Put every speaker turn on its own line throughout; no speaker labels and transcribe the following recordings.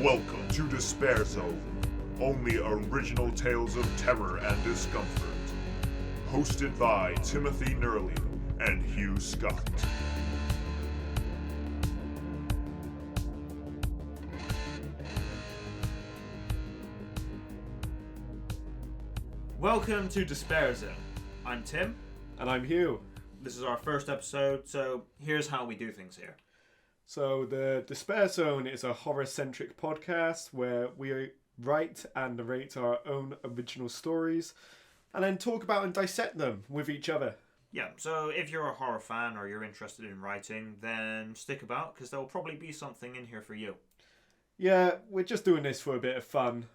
Welcome to Despair Zone, only original tales of terror and discomfort. Hosted by Timothy Nurley and Hugh Scott.
Welcome to Despair Zone. I'm Tim.
And I'm Hugh.
This is our first episode, so here's how we do things here.
So the Despair Zone is a horror-centric podcast where we write and narrate our own original stories and then talk about and dissect them with each other.
Yeah, so if you're a horror fan or you're interested in writing, then stick about because there will probably be something in here for you.
Yeah, we're just doing this for a bit of fun,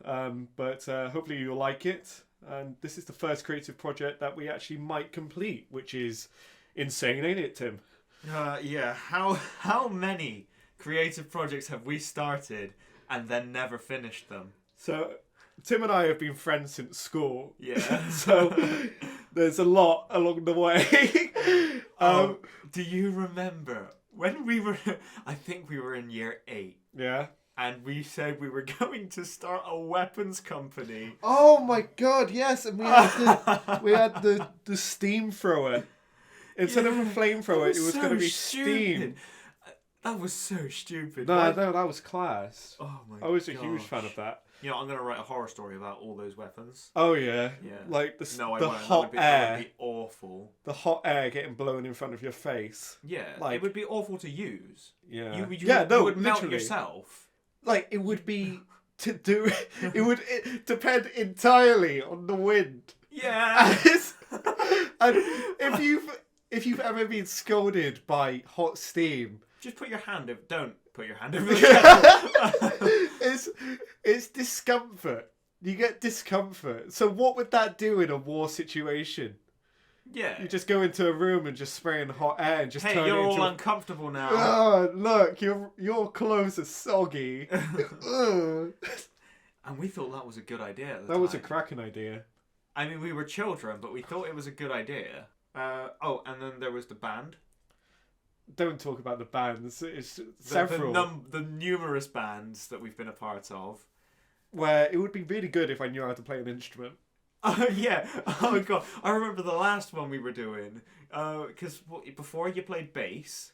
but hopefully you'll like it. And this is the first creative project that we actually might complete, which is insane, ain't it, Tim?
Yeah, how many creative projects have we started and then never finished them?
So, Tim and I have been friends since school.
Yeah.
So, there's a lot along the way.
Do you remember when we were, I think we were in year 8.
Yeah.
And we said we were going to start a weapons company.
Oh my god, yes, and we had the steam thrower. Instead of a flamethrower, it was
so
going to be
stupid.
steam.
That was so stupid.
No, that was class.
Oh my god.
I was a huge fan of that.
You know, I'm going to write a horror story about all those weapons.
Oh yeah.
Yeah.
Like the
won't.
hot
That
air.
would be awful.
The hot air getting blown in front of your face.
Yeah,
Like-
it would be awful to use.
Yeah.
You
no,
would melt
literally.
yourself.
Like, it would be to do... it would depend entirely on the wind.
Yeah.
And if you've ever been scolded by hot steam...
Just put your hand over... Don't put your hand over the kettle.
it's discomfort. You get discomfort. So what would that do in a war situation?
Yeah.
You just go into a room and just spray in hot air and just
Hey,
turn
you're
it
all
into
uncomfortable now.
Oh, look, your clothes are soggy. Ugh.
And we thought that was a good idea at the
That
time.
was a cracking idea.
I mean, we were children, but we thought it was a good idea. And then there was the band.
Don't talk about the bands. It's
Several.
several.
The numerous bands that we've been a part of.
Where it would be really good if I knew how to play an instrument.
Oh, yeah. Oh, my God. I remember the last one we were doing. Because before you played bass,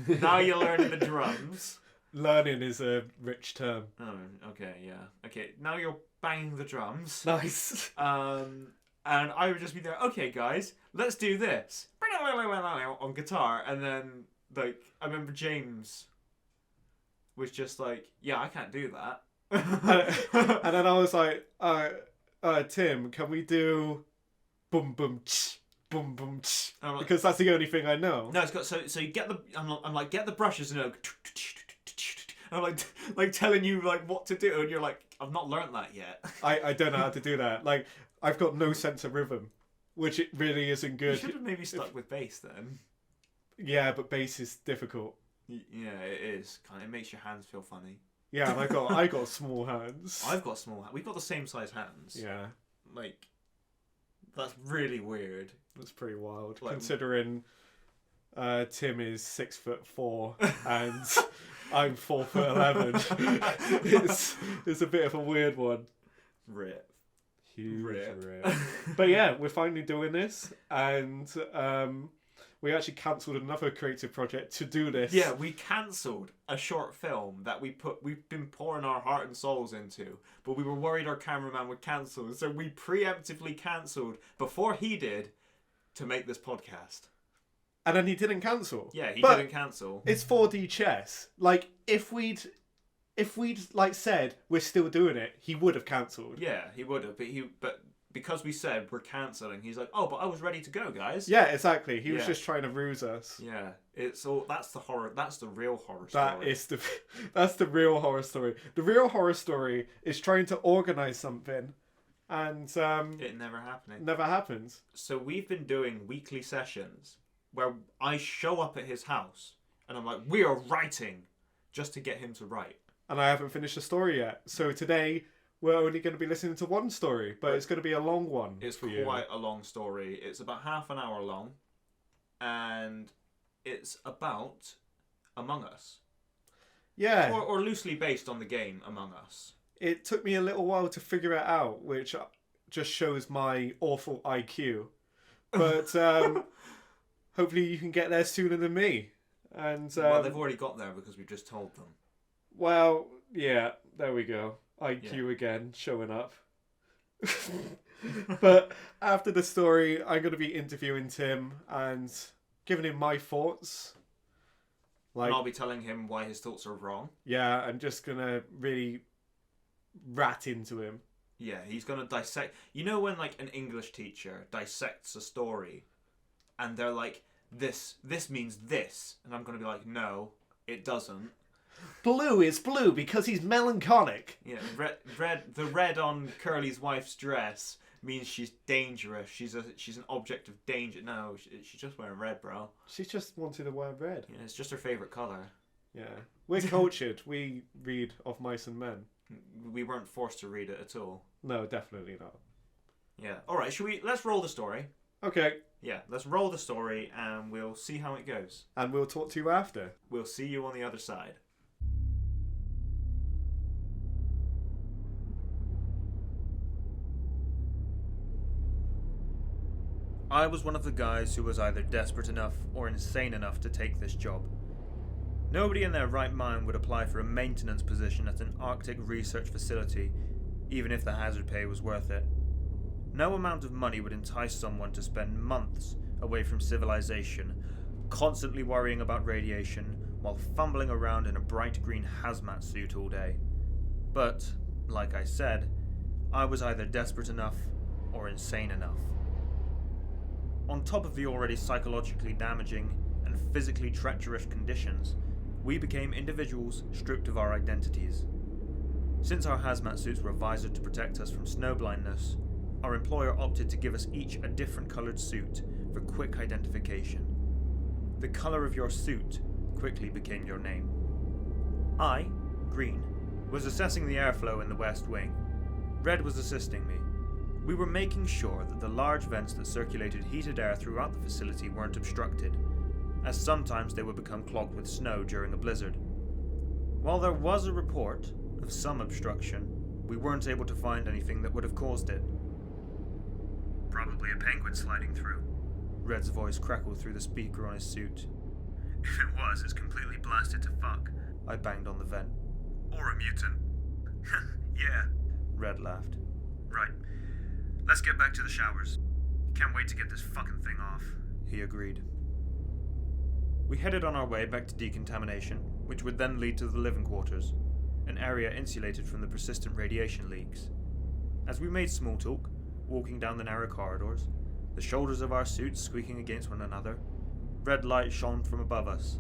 now you're learning the drums.
Learning is a rich term.
Oh, okay, yeah. Okay, now you're banging the drums.
Nice.
And I would just be there, okay, guys, let's do this. On guitar. And then, like, I remember James was just like, yeah, I can't do that.
And then I was like, Tim, can we do boom boom ch, boom boom ch?
Like,
Because that's the only thing I know.
no, it's got so you get the I'm like get the brushes and I'm like telling you like what to do and you're like I've not learnt that yet.
I don't know how to do that. Like, I've got no sense of rhythm, which it really isn't
You
good.
should have maybe stuck with bass then.
Yeah, but bass is difficult.
Yeah, it is. It makes your hands feel funny.
Yeah, and I got small hands.
I've got small hands. We've got the same size hands.
Yeah,
Like, that's really weird.
that's pretty wild.
Like-
Considering Tim is 6'4" and I'm 4'11". It's a bit of a weird one.
Rip.
Huge
Rip.
rip. But yeah, we're finally doing this, and we actually cancelled another creative project to do this.
Yeah, we cancelled a short film that we've been pouring our heart and souls into, but we were worried our cameraman would cancel, so we preemptively cancelled before he did to make this podcast.
And then he didn't cancel.
Yeah, he
But
didn't cancel.
It's 4D chess. Like, if we'd like said we're still doing it, he would have cancelled.
Yeah, he would have, but because we said we're cancelling, he's like, "Oh, but I was ready to go, guys."
Yeah, exactly. He was
Yeah.
just trying to ruse us.
Yeah, it's all that's the horror. That's the real horror story.
That's the real horror story. The real horror story is trying to organise something, and
it never happening.
never happens.
So we've been doing weekly sessions where I show up at his house and I'm like, "We are writing," just to get him to write.
And I haven't finished the story yet. So today we're only going to be listening to one story, but it's going to be a long one.
It's
for you.
quite a long story. It's about half an hour long, and it's about Among Us.
Yeah.
Or loosely based on the game Among Us.
It took me a little while to figure it out, which just shows my awful IQ. But hopefully you can get there sooner than me. And
Well, they've already got there because we just told them.
Well, yeah, there we go. IQ again, showing up. But after the story, I'm going to be interviewing Tim and giving him my thoughts.
And I'll be telling him why his thoughts are wrong.
Yeah, I'm just going to really rat into him.
Yeah, he's going to dissect... You know when, like, an English teacher dissects a story and they're like, this means this. And I'm going to be like, no, it doesn't.
Blue is blue because he's melancholic.
Yeah, the red on Curly's wife's dress means she's dangerous. She's an object of danger. No, she's just wearing red, bro.
She just wanted to wear red.
Yeah, it's just her favourite colour.
Yeah. We're cultured. We read Of Mice and Men.
We weren't forced to read it at all.
No, definitely not.
Yeah. Alright, let's roll the story.
Okay.
Yeah, let's roll the story and we'll see how it goes.
And we'll talk to you after.
We'll see you on the other side. I was one of the guys who was either desperate enough or insane enough to take this job. Nobody in their right mind would apply for a maintenance position at an Arctic research facility, even if the hazard pay was worth it. No amount of money would entice someone to spend months away from civilization, constantly worrying about radiation, while fumbling around in a bright green hazmat suit all day. But, like I said, I was either desperate enough or insane enough. On top of the already psychologically damaging and physically treacherous conditions, we became individuals stripped of our identities. Since our hazmat suits were visored to protect us from snowblindness, our employer opted to give us each a different coloured suit for quick identification. The colour of your suit quickly became your name. I, Green, was assessing the airflow in the West Wing. Red was assisting me. We were making sure that the large vents that circulated heated air throughout the facility weren't obstructed, as sometimes they would become clogged with snow during a blizzard. While there was a report of some obstruction, we weren't able to find anything that would have caused it. Probably a penguin sliding through. Red's voice crackled through the speaker on his suit. If it was, it's completely blasted to fuck. I banged on the vent. Or a mutant. Yeah. Red laughed. Right. Let's get back to the showers. Can't wait to get this fucking thing off. He agreed. We headed on our way back to decontamination, which would then lead to the living quarters, an area insulated from the persistent radiation leaks. As we made small talk, walking down the narrow corridors, the shoulders of our suits squeaking against one another, red light shone from above us.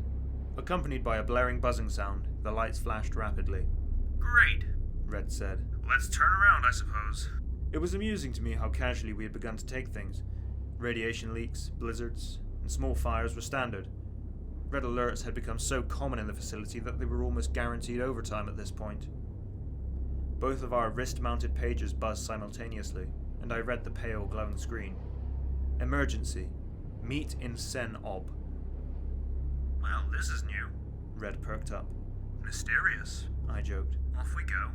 Accompanied by a blaring buzzing sound, the lights flashed rapidly. Great, Red said. Let's turn around, I suppose. It was amusing to me how casually we had begun to take things. Radiation leaks, blizzards, and small fires were standard. Red alerts had become so common in the facility that they were almost guaranteed overtime at this point. Both of our wrist-mounted pages buzzed simultaneously, and I read the pale, glowing screen. Emergency. Meet in Sen Ob. Well, this is new. Red perked up. Mysterious, I joked. Off we go.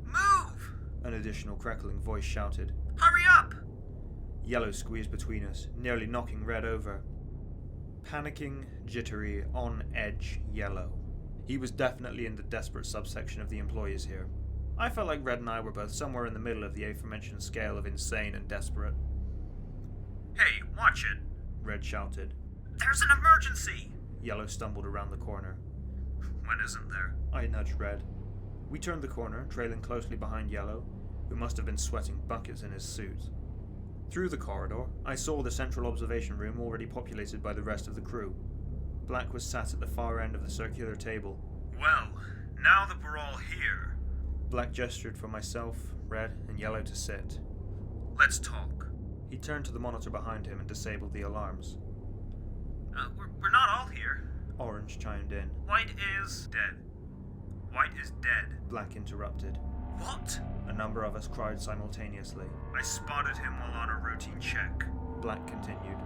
Move! An additional crackling voice shouted. Hurry up! Yellow squeezed between us, nearly knocking Red over. Panicking, jittery, on edge, Yellow. He was definitely in the desperate subsection of the employees here. I felt like Red and I were both somewhere in the middle of the aforementioned scale of insane and desperate. Hey, watch it! Red shouted. There's an emergency! Yellow stumbled around the corner. When isn't there? I nudged Red. We turned the corner, trailing closely behind Yellow, who must have been sweating buckets in his suit. Through the corridor, I saw the central observation room already populated by the rest of the crew. Black was sat at the far end of the circular table. Well, now that we're all here... Black gestured for myself, Red, and Yellow to sit. Let's talk. He turned to the monitor behind him and disabled the alarms. We're not all here. Orange chimed in. White is... dead. White is dead, Black interrupted. What? A number of us cried simultaneously. I spotted him while on a routine check, Black continued.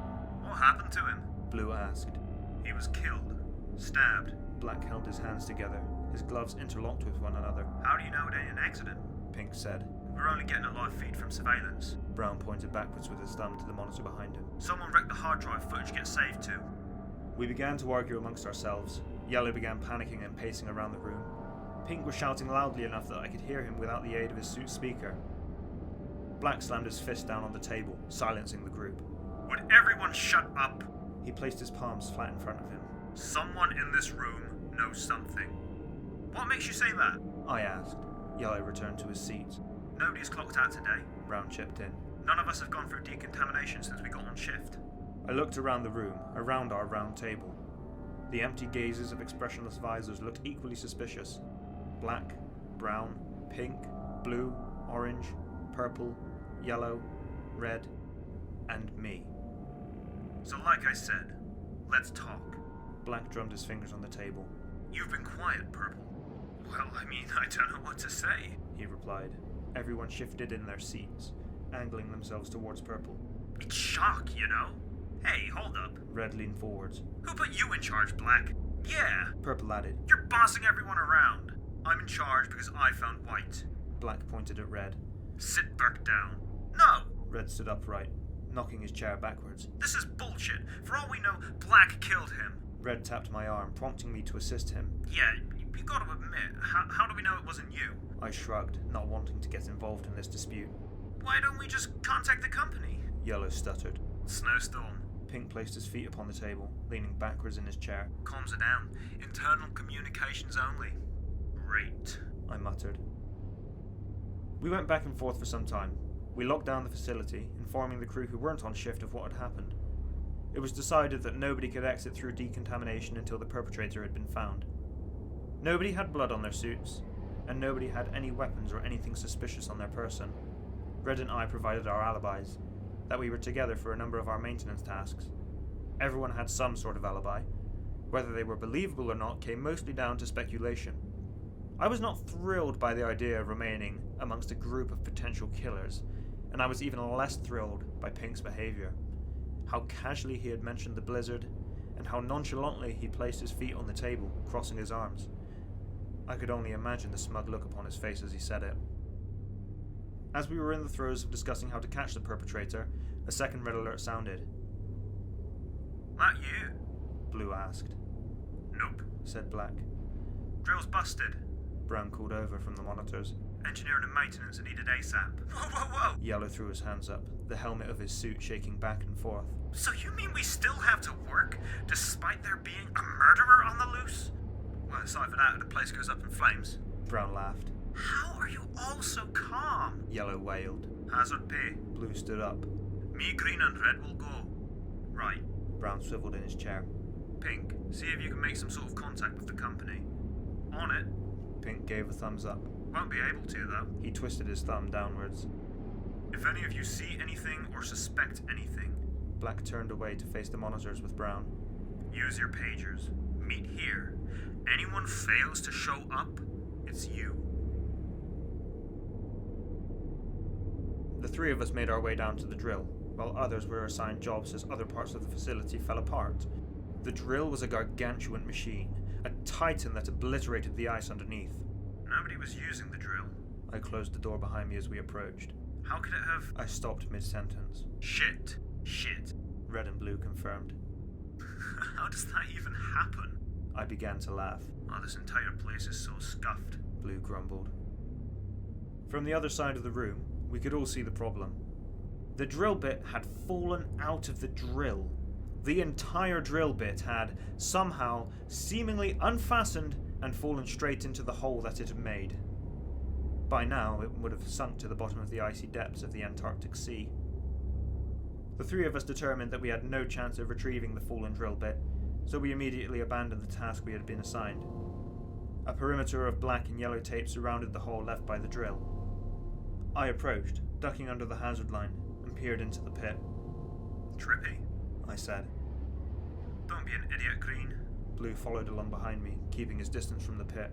What happened to him? Blue asked. He was killed. Stabbed. Black held his hands together.
His gloves interlocked with one another.
How do you know it ain't an accident?
Pink said.
We're only getting a live feed from surveillance.
Brown pointed backwards with his thumb to the monitor behind him.
Someone wrecked the hard drive, footage gets saved too.
We began to argue amongst ourselves. Yellow began panicking and pacing around the room. Pink was shouting loudly enough that I could hear him without the aid of his suit speaker. Black slammed his fist down on the table, silencing the group.
Would everyone shut up?
He placed his palms flat in front of him.
Someone in this room knows something. What makes you say that?
I asked. Yellow returned to his seat.
Nobody's clocked out today.
Brown chipped in.
None of us have gone through decontamination since we got on shift.
I looked around the room, around our round table. The empty gazes of expressionless visors looked equally suspicious. Black, brown, pink, blue, orange, purple, yellow, red, and me.
So like I said, let's talk.
Black drummed his fingers on the table.
You've been quiet, Purple. Well, I mean, I don't know what to say,
he replied. Everyone shifted in their seats, angling themselves towards Purple.
It's shock, you know? Hey, hold up.
Red leaned forwards.
Who put you in charge, Black? Yeah.
Purple added.
You're bossing everyone around. I'm in charge because I found White.
Black pointed at Red.
Sit back down. No!
Red stood upright, knocking his chair backwards.
This is bullshit. For all we know, Black killed him.
Red tapped my arm, prompting me to assist him.
Yeah, you gotta admit, how do we know it wasn't you?
I shrugged, not wanting to get involved in this dispute.
Why don't we just contact the company?
Yellow stuttered.
Snowstorm.
Pink placed his feet upon the table, leaning backwards in his chair.
Comms are down. Internal communications only. Great.
I muttered. We went back and forth for some time. We locked down the facility, informing the crew who weren't on shift of what had happened. It was decided that nobody could exit through decontamination until the perpetrator had been found. Nobody had blood on their suits, and nobody had any weapons or anything suspicious on their person. Red and I provided our alibis, that we were together for a number of our maintenance tasks. Everyone had some sort of alibi. Whether they were believable or not came mostly down to speculation. I was not thrilled by the idea of remaining amongst a group of potential killers, and I was even less thrilled by Pink's behavior. How casually he had mentioned the blizzard, and how nonchalantly he placed his feet on the table, crossing his arms. I could only imagine the smug look upon his face as he said it. As we were in the throes of discussing how to catch the perpetrator, a second red alert sounded.
That you?
Blue asked.
Nope,
said Black.
Drill's busted.
Brown called over from the monitors.
Engineering and maintenance are needed ASAP. Whoa!
Yellow threw his hands up, the helmet of his suit shaking back and forth.
So you mean we still have to work, despite there being a murderer on the loose? Well, aside from that, the place goes up in flames.
Brown laughed.
How are you all so calm?
Yellow wailed.
Hazard pay.
Blue stood up.
Me, green and red will go. Right.
Brown swiveled in his chair.
Pink, see if you can make some sort of contact with the company. On it.
Pink gave a thumbs up.
Won't be able to, though.
He twisted his thumb downwards.
If any of you see anything or suspect anything...
Black turned away to face the monitors with Brown.
Use your pagers. Meet here. Anyone fails to show up, it's you.
The three of us made our way down to the drill, while others were assigned jobs as other parts of the facility fell apart. The drill was a gargantuan machine, a titan that obliterated the ice underneath.
Nobody was using the drill.
I closed the door behind me as we approached.
How could it have...
I stopped mid-sentence.
Shit.
Red and Blue confirmed.
How does that even happen?
I began to laugh.
Oh, this entire place is so scuffed.
Blue grumbled. From the other side of the room, we could all see the problem. The drill bit had fallen out of the drill. The entire drill bit had, somehow, seemingly unfastened and fallen straight into the hole that it had made. By now, it would have sunk to the bottom of the icy depths of the Antarctic Sea. The three of us determined that we had no chance of retrieving the fallen drill bit, so we immediately abandoned the task we had been assigned. A perimeter of black and yellow tape surrounded the hole left by the drill. I approached, ducking under the hazard line, and peered into the pit.
Trippy,
I said.
Don't be an idiot, Green.
Blue followed along behind me, keeping his distance from the pit.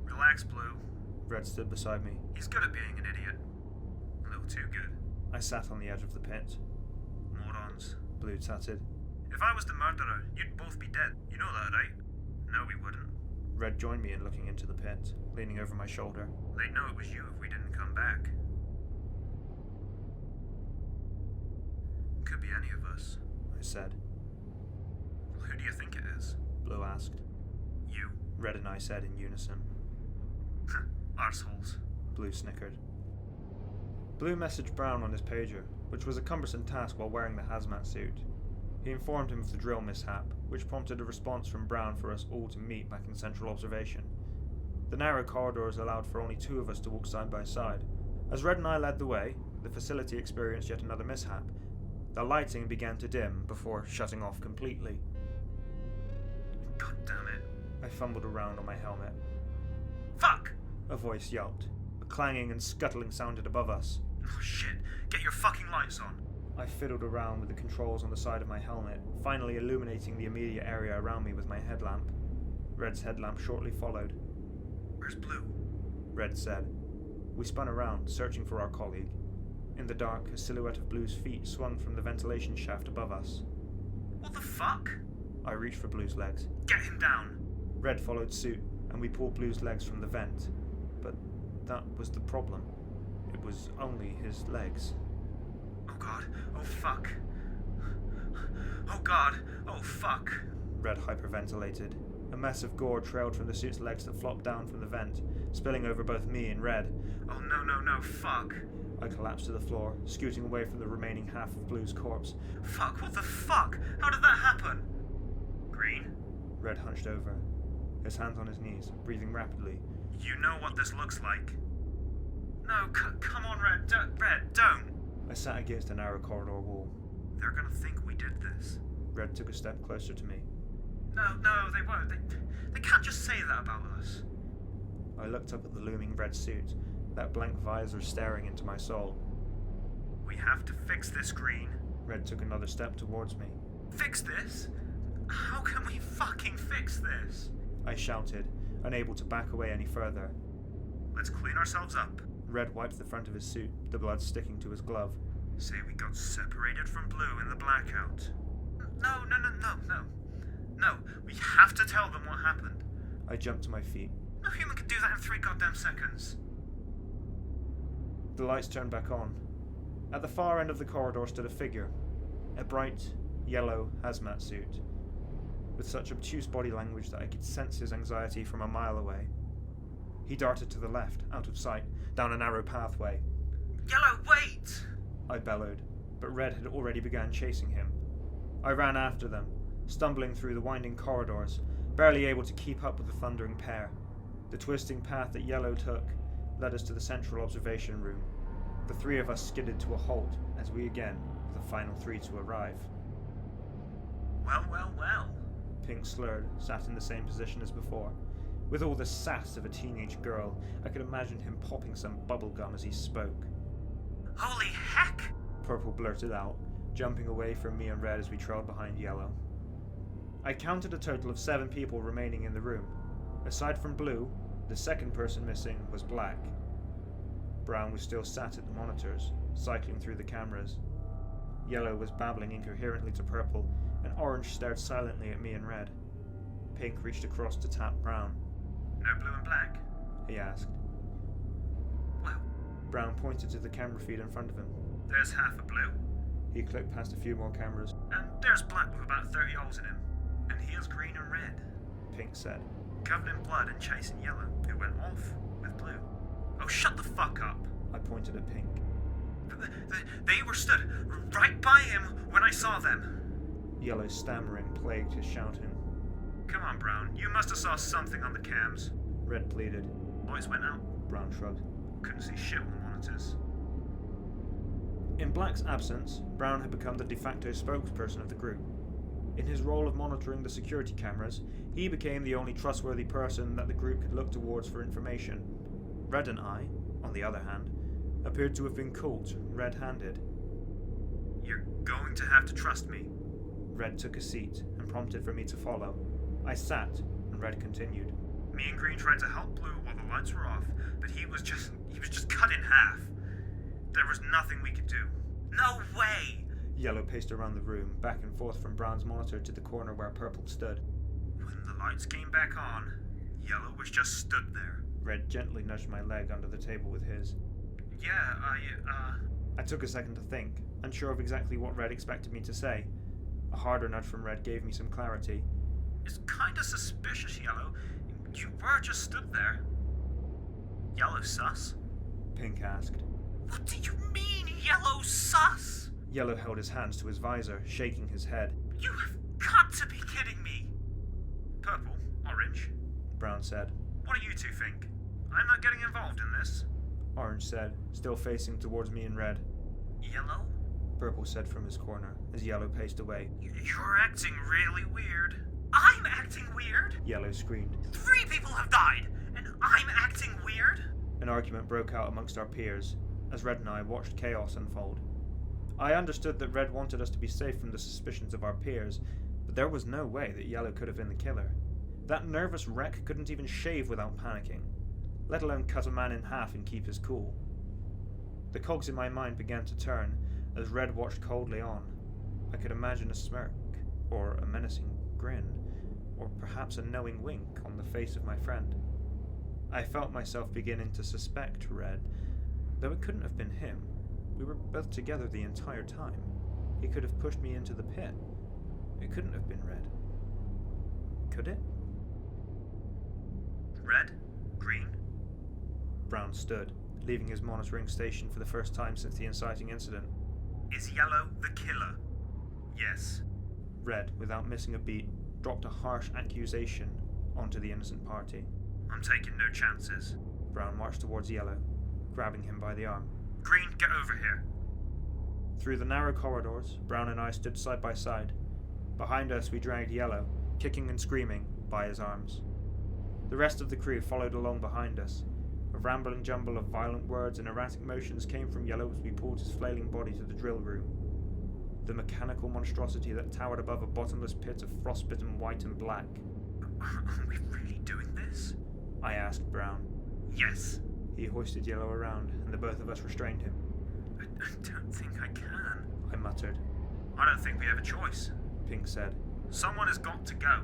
Relax, Blue.
Red stood beside me.
He's good at being an idiot. A little too good.
I sat on the edge of the pit.
Morons.
Blue tutted.
If I was the murderer, you'd both be dead. You know that, right? No, we wouldn't.
Red joined me in looking into the pit, leaning over my shoulder.
They'd know it was you if we didn't come back. Could be any of us,
I said.
Who do you think it is?
Blue asked.
You.
Red and I said in unison.
Arseholes.
Blue snickered. Blue messaged Brown on his pager, which was a cumbersome task while wearing the hazmat suit. He informed him of the drill mishap, which prompted a response from Brown for us all to meet back in central observation. The narrow corridors allowed for only two of us to walk side by side. As Red and I led the way, the facility experienced yet another mishap. The lighting began to dim before shutting off completely.
God damn it.
I fumbled around on my helmet.
Fuck!
A voice yelped. A clanging and scuttling sounded above us.
Oh shit, get your fucking lights on.
I fiddled around with the controls on the side of my helmet, finally illuminating the immediate area around me with my headlamp. Red's headlamp shortly followed.
Where's Blue?
Red said. We spun around, searching for our colleague. In the dark, a silhouette of Blue's feet swung from the ventilation shaft above us.
What the fuck?
I reached for Blue's legs.
Get him down.
Red followed suit, and we pulled Blue's legs from the vent. But that was the problem. It was only his legs.
Oh god, oh fuck. Oh god, oh fuck.
Red hyperventilated. A mess of gore trailed from the suit's legs that flopped down from the vent, spilling over both me and Red.
Oh no, fuck.
I collapsed to the floor, scooting away from the remaining half of Blue's corpse.
Fuck, what the fuck? How did that happen? Green?
Red hunched over, his hands on his knees, breathing rapidly.
You know what this looks like. No, come on, Red, don't.
I sat against a narrow corridor wall.
They're gonna think we did this.
Red took a step closer to me.
No, they won't. They can't just say that about us.
I looked up at the looming red suit, that blank visor staring into my soul.
We have to fix this, Green.
Red took another step towards me.
Fix this? How can we fucking fix this?
I shouted, unable to back away any further.
Let's clean ourselves up.
Red wiped the front of his suit, the blood sticking to his glove.
Say we got separated from Blue in the blackout. No. No, we have to tell them what happened.
I jumped to my feet.
No human can do that in 3 goddamn seconds.
The lights turned back on. At the far end of the corridor stood a figure. A bright, yellow hazmat suit. With such obtuse body language that I could sense his anxiety from a mile away. He darted to the left, out of sight, down a narrow pathway.
Yellow, wait!
I bellowed, but Red had already begun chasing him. I ran after them, stumbling through the winding corridors, barely able to keep up with the thundering pair. The twisting path that Yellow took led us to the central observation room. The 3 of us skidded to a halt as we again were the final 3 to arrive.
Well.
Pink slurred, sat in the same position as before. With all the sass of a teenage girl, I could imagine him popping some bubblegum as he spoke.
Holy heck!
Purple blurted out, jumping away from me and Red as we trailed behind Yellow. I counted a total of 7 people remaining in the room. Aside from Blue, the second person missing was Black. Brown was still sat at the monitors, cycling through the cameras. Yellow was babbling incoherently to Purple, and Orange stared silently at me and Red. Pink reached across to tap Brown.
No Blue and Black?
He asked.
Well,
Brown pointed to the camera feed in front of him.
there's half a Blue.
He clicked past a few more cameras.
And there's Black with about 30 holes in him. And here's Green and Red.
Pink said.
Covered in blood and chasing Yellow, who went off with Blue. Oh, shut the fuck up.
I pointed at Pink.
They were stood right by him when I saw them.
Yellow's stammering plagued his shouting.
Come on, Brown. You must have saw something on the cams.
Red pleaded.
Lights went out.
Brown shrugged.
Couldn't see shit on the monitors.
In Black's absence, Brown had become the de facto spokesperson of the group. In his role of monitoring the security cameras, he became the only trustworthy person that the group could look towards for information. Red and I, on the other hand, appeared to have been caught red-handed.
You're going to have to trust me.
Red took a seat and prompted for me to follow. I sat, and Red continued.
Me and Green tried to help Blue while the lights were off, but he was just cut in half. There was nothing we could do. No way!
Yellow paced around the room, back and forth from Brown's monitor to the corner where Purple stood.
When the lights came back on, Yellow was just stood there.
Red gently nudged my leg under the table with his.
Yeah,
I took a second to think, unsure of exactly what Red expected me to say. A harder nudge from Red gave me some clarity.
It's kinda suspicious, Yellow. You were just stood there. Yellow sus?
Pink asked.
What do you mean, Yellow sus?
Yellow held his hands to his visor, shaking his head.
You have got to be kidding me. Purple, orange.
Brown said.
What do you two think? I'm not getting involved in this.
Orange said, still facing towards me and Red.
Yellow?
Purple said from his corner, as Yellow paced away.
You're acting really weird. I'm acting weird?
Yellow screamed.
3 people have died, and I'm acting weird?
An argument broke out amongst our peers, as Red and I watched chaos unfold. I understood that Red wanted us to be safe from the suspicions of our peers, but there was no way that Yellow could have been the killer. That nervous wreck couldn't even shave without panicking, let alone cut a man in half and keep his cool. The cogs in my mind began to turn, as Red watched coldly on. I could imagine a smirk, or a menacing grin, or perhaps a knowing wink on the face of my friend. I felt myself beginning to suspect Red, though it couldn't have been him. We were both together the entire time. He could have pushed me into the pit. It couldn't have been Red. Could it?
Red? Green?
Brown stood, leaving his monitoring station for the first time since the inciting incident.
Is Yellow the killer? Yes.
Red, without missing a beat, dropped a harsh accusation onto the innocent party.
I'm taking no chances.
Brown marched towards Yellow, grabbing him by the arm.
Green, get over here.
Through the narrow corridors, Brown and I stood side by side. Behind us we dragged Yellow, kicking and screaming, by his arms. The rest of the crew followed along behind us. A rambling jumble of violent words and erratic motions came from Yellow as we pulled his flailing body to the drill room. The mechanical monstrosity that towered above a bottomless pit of frostbitten white and black.
Are we really doing this?
I asked Brown.
Yes.
He hoisted Yellow around, and the both of us restrained him.
I don't think I can.
I muttered.
I don't think we have a choice.
Pink said.
Someone has got to go.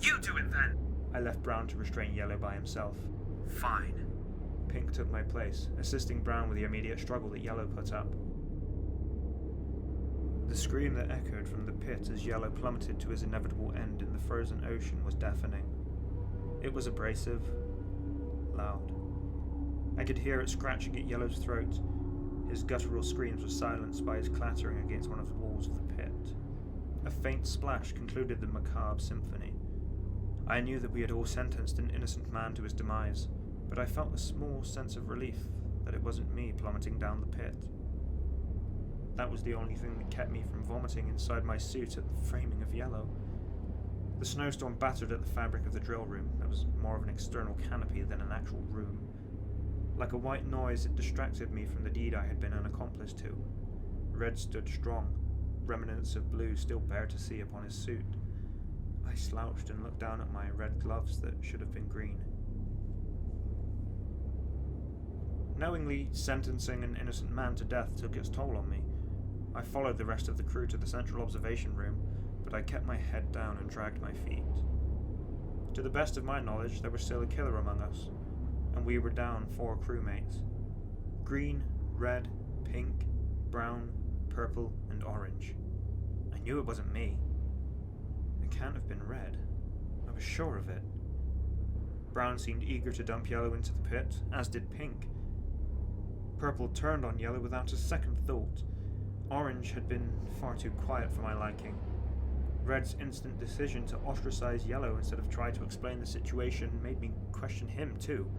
You do it then.
I left Brown to restrain Yellow by himself.
Fine.
Pink took my place, assisting Brown with the immediate struggle that Yellow put up. The scream that echoed from the pit as Yellow plummeted to his inevitable end in the frozen ocean was deafening. It was abrasive, loud. I could hear it scratching at Yellow's throat. His guttural screams were silenced by his clattering against one of the walls of the pit. A faint splash concluded the macabre symphony. I knew that we had all sentenced an innocent man to his demise, but I felt a small sense of relief that it wasn't me plummeting down the pit. That was the only thing that kept me from vomiting inside my suit at the framing of Yellow. The snowstorm battered at the fabric of the drill room that was more of an external canopy than an actual room. Like a white noise, it distracted me from the deed I had been an accomplice to. Red stood strong, remnants of blue still bare to see upon his suit. I slouched and looked down at my red gloves that should have been green. Knowingly sentencing an innocent man to death took its toll on me. I followed the rest of the crew to the central observation room, but I kept my head down and dragged my feet. To the best of my knowledge, there was still a killer among us, and we were down 4 crewmates. Green, red, pink, brown, purple, and orange. I knew it wasn't me. It can't have been Red. I was sure of it. Brown seemed eager to dump Yellow into the pit, as did Pink. Purple turned on Yellow without a second thought. Orange had been far too quiet for my liking. Red's instant decision to ostracize Yellow instead of try to explain the situation made me question him too.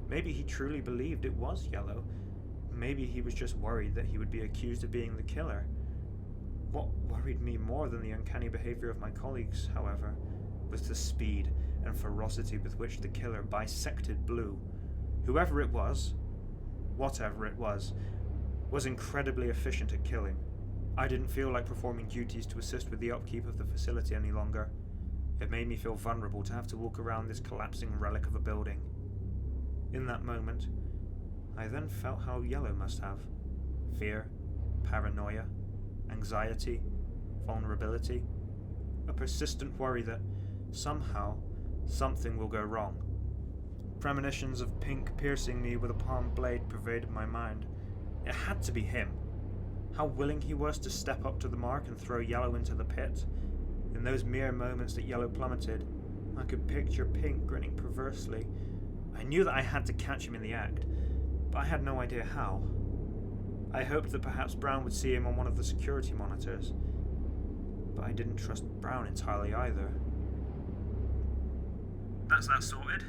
Maybe he truly believed it was Yellow. Maybe he was just worried that he would be accused of being the killer. What worried me more than the uncanny behavior of my colleagues, however, was the speed and ferocity with which the killer bisected Blue. Whoever it was, whatever it was incredibly efficient at killing. I didn't feel like performing duties to assist with the upkeep of the facility any longer. It made me feel vulnerable to have to walk around this collapsing relic of a building. In that moment, I then felt how Yellow must have. Fear, paranoia, anxiety, vulnerability, a persistent worry that somehow something will go wrong. Premonitions of Pink piercing me with a palm blade pervaded my mind. It had to be him. How willing he was to step up to the mark and throw Yellow into the pit. In those mere moments that Yellow plummeted, I could picture Pink grinning perversely. I knew that I had to catch him in the act, but I had no idea how. I hoped that perhaps Brown would see him on one of the security monitors, but I didn't trust Brown entirely either.
That's that sorted.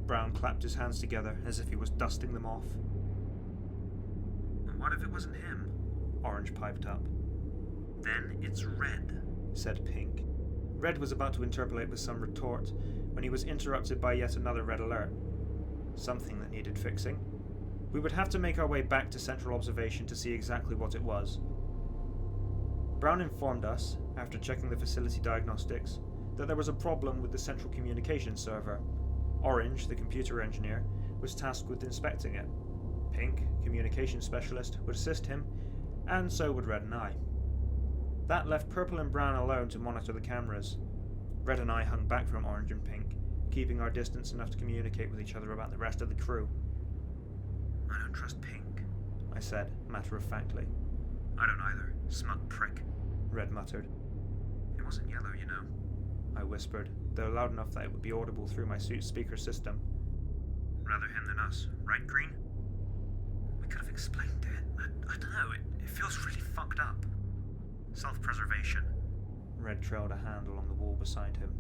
Brown clapped his hands together as if he was dusting them off.
And what if it wasn't him?
Orange piped up.
Then it's Red,
said Pink. Red was about to interpolate with some retort when he was interrupted by yet another red alert. Something that needed fixing. We would have to make our way back to Central Observation to see exactly what it was. Brown informed us, after checking the facility diagnostics, that there was a problem with the central communications server. Orange, the computer engineer, was tasked with inspecting it. Pink, communications specialist, would assist him, and so would Red and I. That left Purple and Brown alone to monitor the cameras. Red and I hung back from Orange and Pink, keeping our distance enough to communicate with each other about the rest of the crew.
I don't trust Pink,
I said, matter-of-factly.
I don't either. Smug prick.
Red muttered.
It wasn't Yellow, you know.
I whispered, though loud enough that it would be audible through my suit's speaker system.
Rather him than us, right, Green? We could have explained it. I don't know, it feels really fucked up. Self-preservation.
Red trailed a hand along the wall beside him.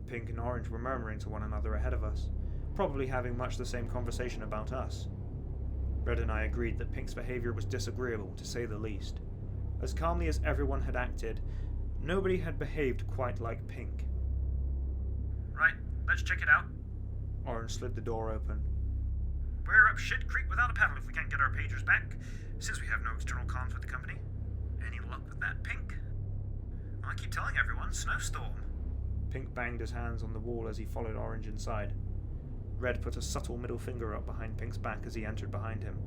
Pink and Orange were murmuring to one another ahead of us, probably having much the same conversation about us. Red and I agreed that Pink's behaviour was disagreeable, to say the least. As calmly as everyone had acted, nobody had behaved quite like Pink.
Right, let's check it out.
Orange slid the door open.
We're up shit creek without a paddle if we can't get our pagers back, since we have no external comms with the company. Any luck with that, Pink? I keep telling everyone, snowstorm.
Pink banged his hands on the wall as he followed Orange inside. Red put a subtle middle finger up behind Pink's back as he entered behind him.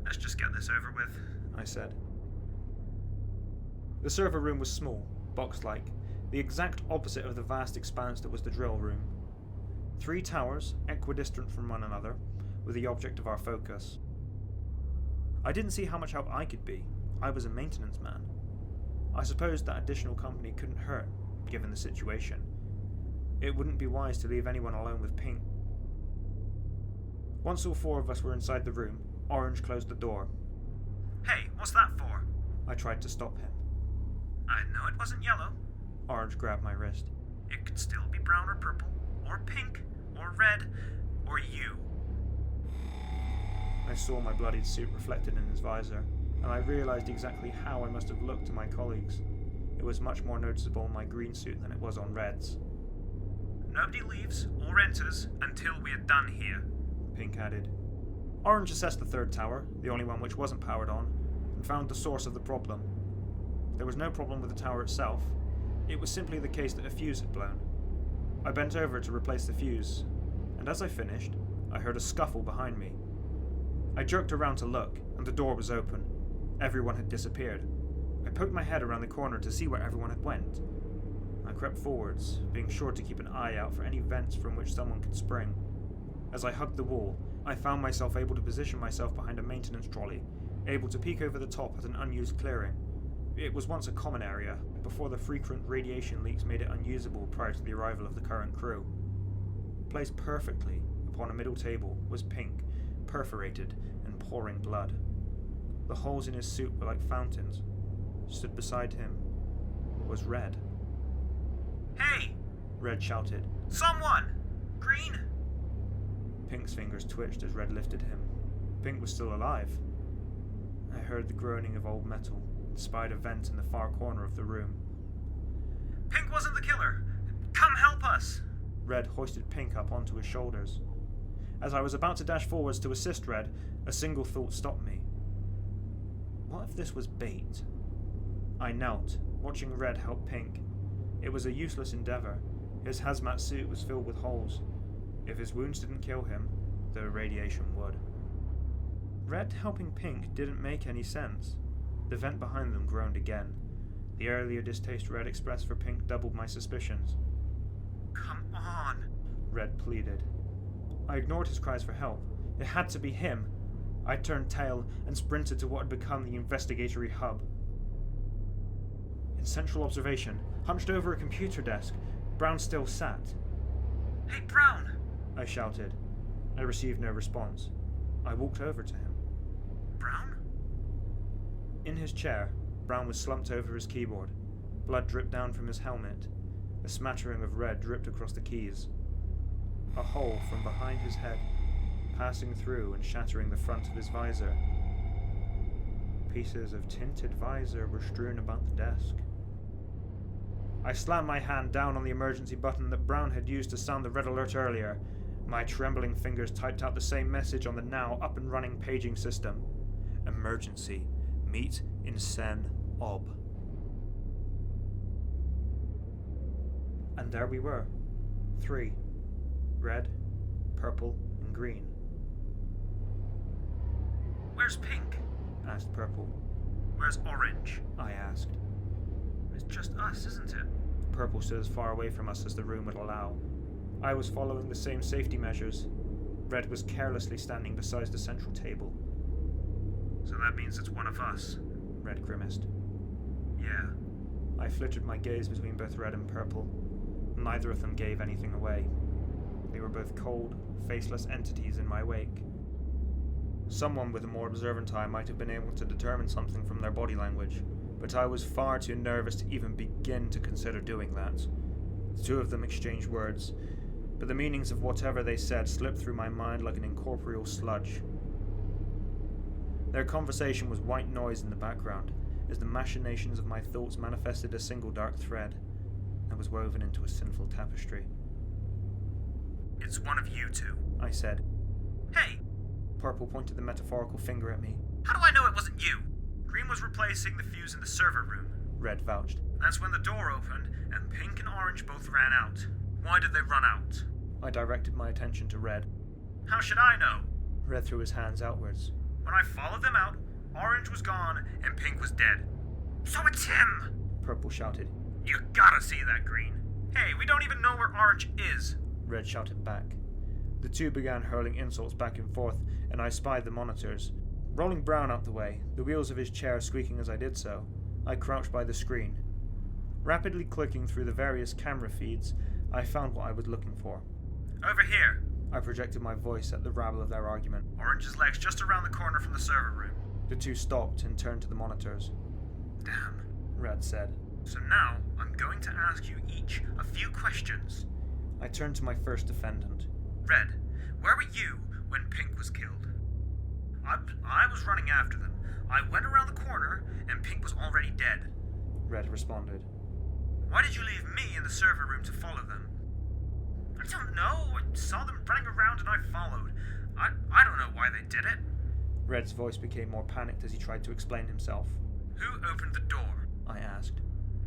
Let's just get this over with,
I said. The server room was small, box-like, the exact opposite of the vast expanse that was the drill room. 3 towers, equidistant from one another, were the object of our focus. I didn't see how much help I could be. I was a maintenance man. I supposed that additional company couldn't hurt, given the situation. It wouldn't be wise to leave anyone alone with Pink. Once all 4 of us were inside the room, Orange closed the door.
Hey, what's that for?
I tried to stop him.
I know it wasn't Yellow.
Orange grabbed my wrist.
It could still be Brown or Purple, or Pink, or Red, or you.
I saw my bloodied suit reflected in his visor, and I realized exactly how I must have looked to my colleagues. It was much more noticeable on my green suit than it was on Red's.
Nobody leaves or enters until we are done here,
Pink added. Orange assessed the 3rd tower, the only one which wasn't powered on, and found the source of the problem. There was no problem with the tower itself. It was simply the case that a fuse had blown. I bent over to replace the fuse, and as I finished, I heard a scuffle behind me. I jerked around to look, and the door was open. Everyone had disappeared. I poked my head around the corner to see where everyone had went. I crept forwards, being sure to keep an eye out for any vents from which someone could spring. As I hugged the wall, I found myself able to position myself behind a maintenance trolley, able to peek over the top at an unused clearing. It was once a common area, before the frequent radiation leaks made it unusable prior to the arrival of the current crew. Placed perfectly upon a middle table was Pink, perforated and pouring blood. The holes in his suit were like fountains. Stood beside him was Red.
Hey!
Red shouted.
Someone! Green!
Pink's fingers twitched as Red lifted him. Pink was still alive. I heard the groaning of old metal and spied a vent in the far corner of the room.
Pink wasn't the killer! Come help us!
Red hoisted Pink up onto his shoulders. As I was about to dash forwards to assist Red, a single thought stopped me. What if this was bait? I knelt, watching Red help Pink. It was a useless endeavour. His hazmat suit was filled with holes. If his wounds didn't kill him, the radiation would. Red helping Pink didn't make any sense. The vent behind them groaned again. The earlier distaste Red expressed for Pink doubled my suspicions.
Come on!
Red pleaded. I ignored his cries for help. It had to be him. I turned tail and sprinted to what had become the investigatory hub. In central observation, hunched over a computer desk, Brown still sat.
Hey, Brown!
I shouted. I received no response. I walked over to him.
Brown?
In his chair, Brown was slumped over his keyboard. Blood dripped down from his helmet. A smattering of red dripped across the keys. A hole from behind his head, passing through and shattering the front of his visor. Pieces of tinted visor were strewn about the desk. I slammed my hand down on the emergency button that Brown had used to sound the red alert earlier. My trembling fingers typed out the same message on the now up-and-running paging system. Emergency. Meet in Sen Ob. And there we were. 3. Red, purple, and green.
Where's pink?
Asked Purple.
Where's orange?
I asked.
It's just us, isn't it?
Purple stood as far away from us as the room would allow. I was following the same safety measures. Red was carelessly standing beside the central table.
So that means it's one of us.
Red grimaced.
Yeah.
I flitted my gaze between both Red and Purple. Neither of them gave anything away. They were both cold, faceless entities in my wake. Someone with a more observant eye might have been able to determine something from their body language, but I was far too nervous to even begin to consider doing that. The two of them exchanged words, but the meanings of whatever they said slipped through my mind like an incorporeal sludge. Their conversation was white noise in the background, as the machinations of my thoughts manifested a single dark thread that was woven into a sinful tapestry.
It's one of you two.
I said.
Hey!
Purple pointed the metaphorical finger at me.
How do I know it wasn't you? Green was replacing the fuse in the server room.
Red vouched.
That's when the door opened, and pink and orange both ran out. Why did they run out?
I directed my attention to Red.
How should I know?
Red threw his hands outwards.
When I followed them out, orange was gone, and pink was dead. So it's him!
Purple shouted.
You gotta see that, Green. Hey, we don't even know where orange is.
Red shouted back. The two began hurling insults back and forth, and I spied the monitors. Rolling Brown out the way, the wheels of his chair squeaking as I did so, I crouched by the screen. Rapidly clicking through the various camera feeds, I found what I was looking for.
Over here.
I projected my voice at the rabble of their argument.
Orange's leg's just around the corner from the server room.
The two stopped and turned to the monitors.
Damn.
Red said.
So now, I'm going to ask you each a few questions.
I turned to my first defendant.
Red, where were you when Pink was killed? I was running after them. I went around the corner, and Pink was already dead.
Red responded.
Why did you leave me in the server room to follow them? I don't know. I saw them running around and I followed. I don't know why they did it.
Red's voice became more panicked as he tried to explain himself.
Who opened the door?
I asked.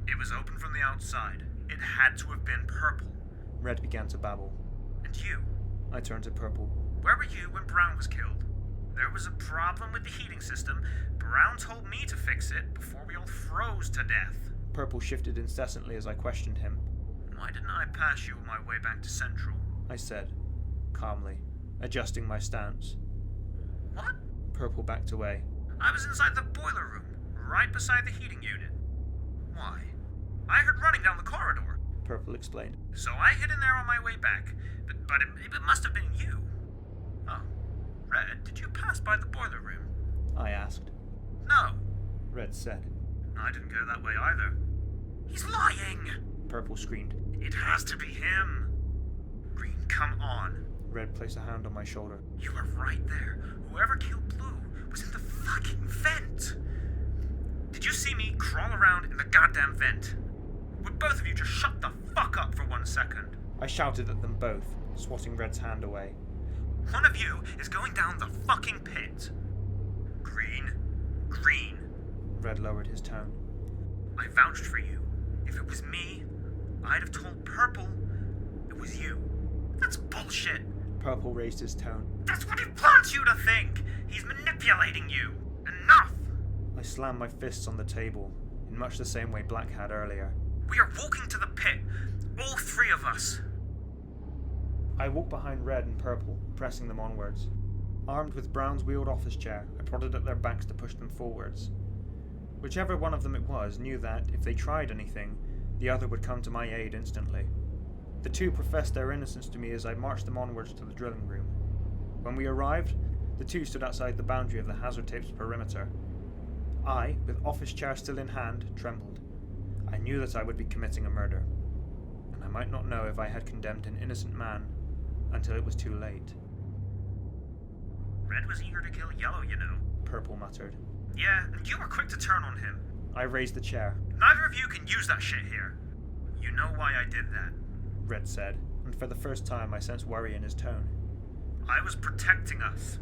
It was open from the outside. It had to have been Purple.
Red began to babble.
And you?
I turned to Purple.
Where were you when Brown was killed? There was a problem with the heating system. Brown told me to fix it before we all froze to death.
Purple shifted incessantly as I questioned him.
Why didn't I pass you on my way back to Central?
I said, calmly, adjusting my stance.
What?
Purple backed away.
I was inside the boiler room, right beside the heating unit. Why? I heard running down the corridor.
Purple explained.
So I hid in there on my way back, but it must have been you. Oh, Red, did you pass by the boiler room?
I asked.
No.
Red said.
I didn't go that way either. He's lying!
Purple screamed.
It has to be him. Green, come on.
Red placed a hand on my shoulder.
You were right there. Whoever killed Blue was in the fucking vent. Did you see me crawl around in the goddamn vent? Would both of you just shut the fuck up for 1 second?
I shouted at them both, swatting Red's hand away.
One of you is going down the fucking pit. Green.
Red lowered his tone.
I vouched for you. If it was me, I'd have told Purple it was you. That's bullshit.
Purple raised his tone.
That's what he wants you to think. He's manipulating you. Enough.
I slammed my fists on the table, in much the same way Black had earlier.
We are walking to the pit. All three of us.
I walked behind Red and Purple, pressing them onwards. Armed with Brown's wheeled office chair, I prodded at their backs to push them forwards. Whichever one of them it was knew that, if they tried anything, the other would come to my aid instantly. The two professed their innocence to me as I marched them onwards to the drilling room. When we arrived, the two stood outside the boundary of the hazard tape's perimeter. I, with office chair still in hand, trembled. I knew that I would be committing a murder, and I might not know if I had condemned an innocent man until it was too late.
Red was eager to kill Yellow, you know.
Purple muttered.
Yeah, and you were quick to turn on him.
I raised the chair.
Neither of you can use that shit here. You know why I did that.
Red said, and for the first time I sensed worry in his tone.
I was protecting us.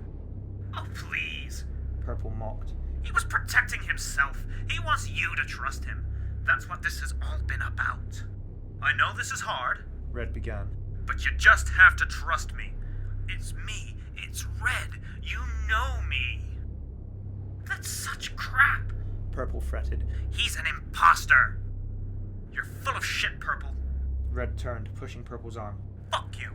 Oh, please.
Purple mocked.
He was protecting himself. He wants you to trust him. That's what this has all been about. I know this is hard,
Red began.
but you just have to trust me. It's me. It's Red. You know me. That's such crap.
Purple fretted.
He's an imposter. You're full of shit, Purple.
Red turned, pushing Purple's arm.
Fuck you.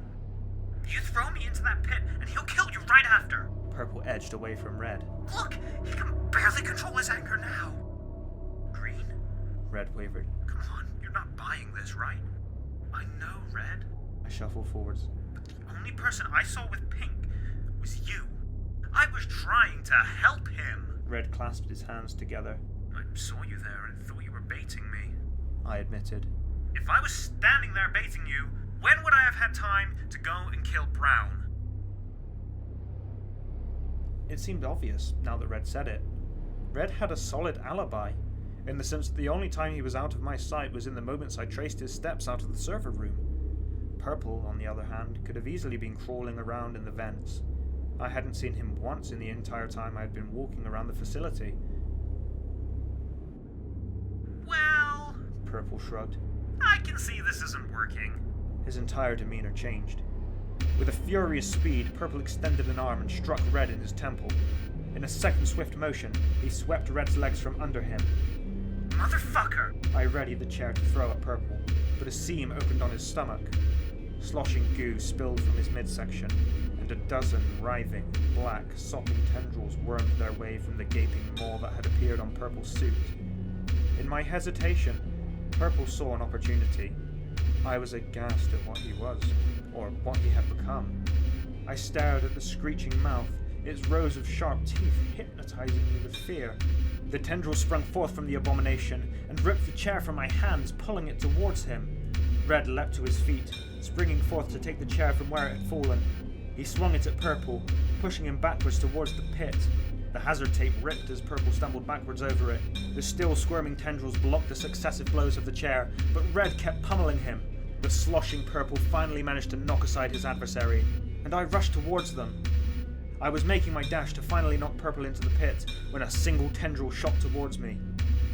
You throw me into that pit, and he'll kill you right after.
Purple edged away from Red.
Look, he can barely control his anger now. Green?
Red wavered.
Come on, you're not buying this, right? I know, Red.
I shuffled forwards.
But the only person I saw with pink was you. I was trying to help him.
Red clasped his hands together.
I saw you there and thought you were baiting me.
I admitted.
If I was standing there baiting you, when would I have had time to go and kill Brown?
It seemed obvious, now that Red said it. Red had a solid alibi, in the sense that the only time he was out of my sight was in the moments I traced his steps out of the server room. Purple, on the other hand, could have easily been crawling around in the vents. I hadn't seen him once in the entire time I had been walking around the facility.
Well,
Purple shrugged.
I can see this isn't working.
His entire demeanor changed. With a furious speed, Purple extended an arm and struck Red in his temple. In a second swift motion, he swept Red's legs from under him.
Motherfucker!
I readied the chair to throw at Purple, but a seam opened on his stomach. Sloshing goo spilled from his midsection, and a dozen writhing, black, sopping tendrils wormed their way from the gaping maw that had appeared on Purple's suit. In my hesitation, Purple saw an opportunity. I was aghast at what he was, or what he had become. I stared at the screeching mouth, its rows of sharp teeth hypnotizing me with fear. The tendril sprung forth from the abomination and ripped the chair from my hands, pulling it towards him. Red leapt to his feet, springing forth to take the chair from where it had fallen. He swung it at Purple, pushing him backwards towards the pit. The hazard tape ripped as Purple stumbled backwards over it. The still squirming tendrils blocked the successive blows of the chair, but Red kept pummeling him. The sloshing Purple finally managed to knock aside his adversary, and I rushed towards them. I was making my dash to finally knock Purple into the pit when a single tendril shot towards me.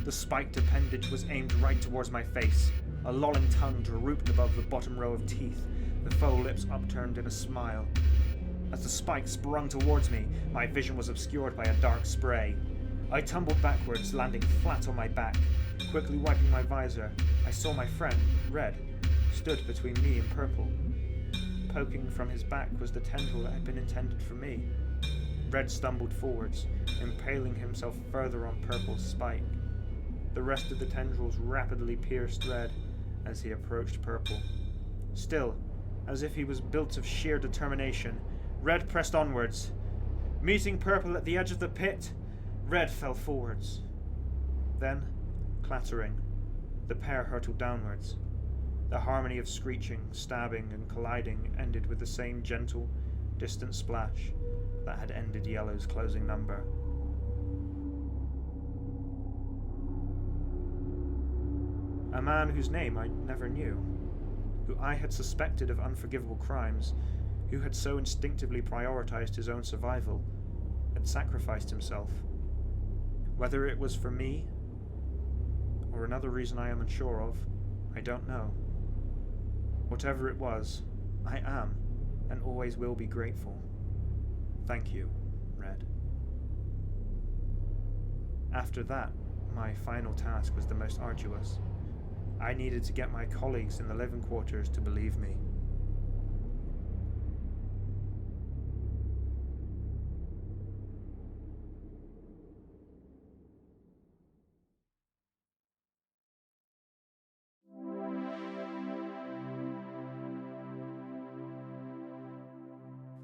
The spiked appendage was aimed right towards my face. A lolling tongue drooped above the bottom row of teeth, the faux lips upturned in a smile. As the spike sprung towards me, my vision was obscured by a dark spray. I tumbled backwards, landing flat on my back. Quickly wiping my visor, I saw my friend, Red, stood between me and Purple. Poking from his back was the tendril that had been intended for me. Red stumbled forwards, impaling himself further on Purple's spike. The rest of the tendrils rapidly pierced Red as he approached Purple. Still, as if he was built of sheer determination, Red pressed onwards. Meeting Purple at the edge of the pit, Red fell forwards. Then, clattering, the pair hurtled downwards. The harmony of screeching, stabbing, and colliding ended with the same gentle, distant splash that had ended Yellow's closing number. A man whose name I never knew, who I had suspected of unforgivable crimes, who had so instinctively prioritized his own survival, had sacrificed himself. Whether it was for me, or another reason I am unsure of, I don't know. Whatever it was, I am, and always will be grateful. Thank you, Red. After that, my final task was the most arduous. I needed to get my colleagues in the living quarters to believe me.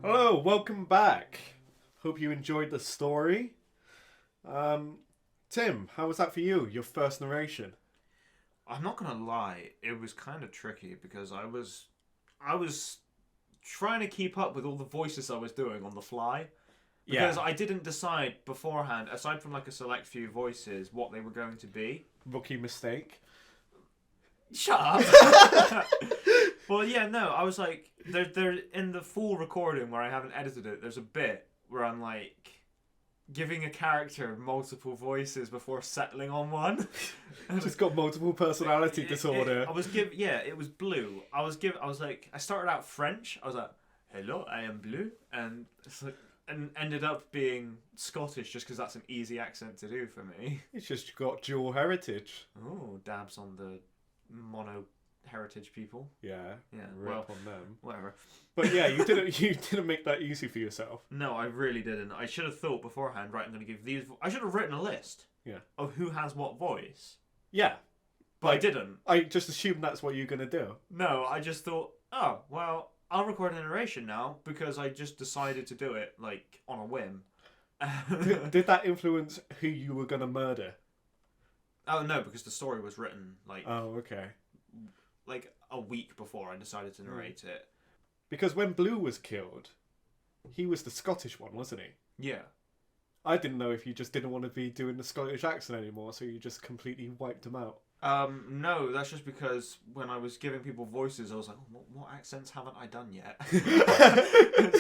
Hello, welcome back. Hope you enjoyed the story. Tim, how was that for you? Your first narration?
I'm not gonna lie, it was kind of tricky because I was trying to keep up with all the voices I was doing on the fly. Because I didn't decide beforehand, aside from like a select few voices, what they were going to be.
Rookie mistake.
Shut up! Well, yeah, no, I was like, there in the full recording where I haven't edited it, there's a bit where I'm like giving a character multiple voices before settling on one.
Just got multiple personality disorder.
It was Blue. I started out French. I was like, hello, I am Blue. And it's like, and ended up being Scottish just because that's an easy accent to do for me.
It's just got dual heritage.
Oh, dabs on the mono heritage people.
Yeah.
Well,
On them.
whatever.
But yeah, you didn't make that easy for yourself.
No, I really didn't. I should have thought beforehand. Right, I'm going to give these. I should have written a list.
Yeah.
Of who has what voice.
Yeah.
But I didn't.
I just assumed that's what you're gonna do.
No, I just thought, oh well, I'll record a narration now because I just decided to do it like on a whim.
Did that influence who you were gonna murder?
Oh no, because the story was written like like a week before I decided to narrate it.
Because when Blue was killed, he was the Scottish one, wasn't he?
Yeah.
I didn't know if you just didn't want to be doing the Scottish accent anymore, so you just completely wiped him out.
No, that's just because when I was giving people voices, I was like, oh, what accents haven't I done yet?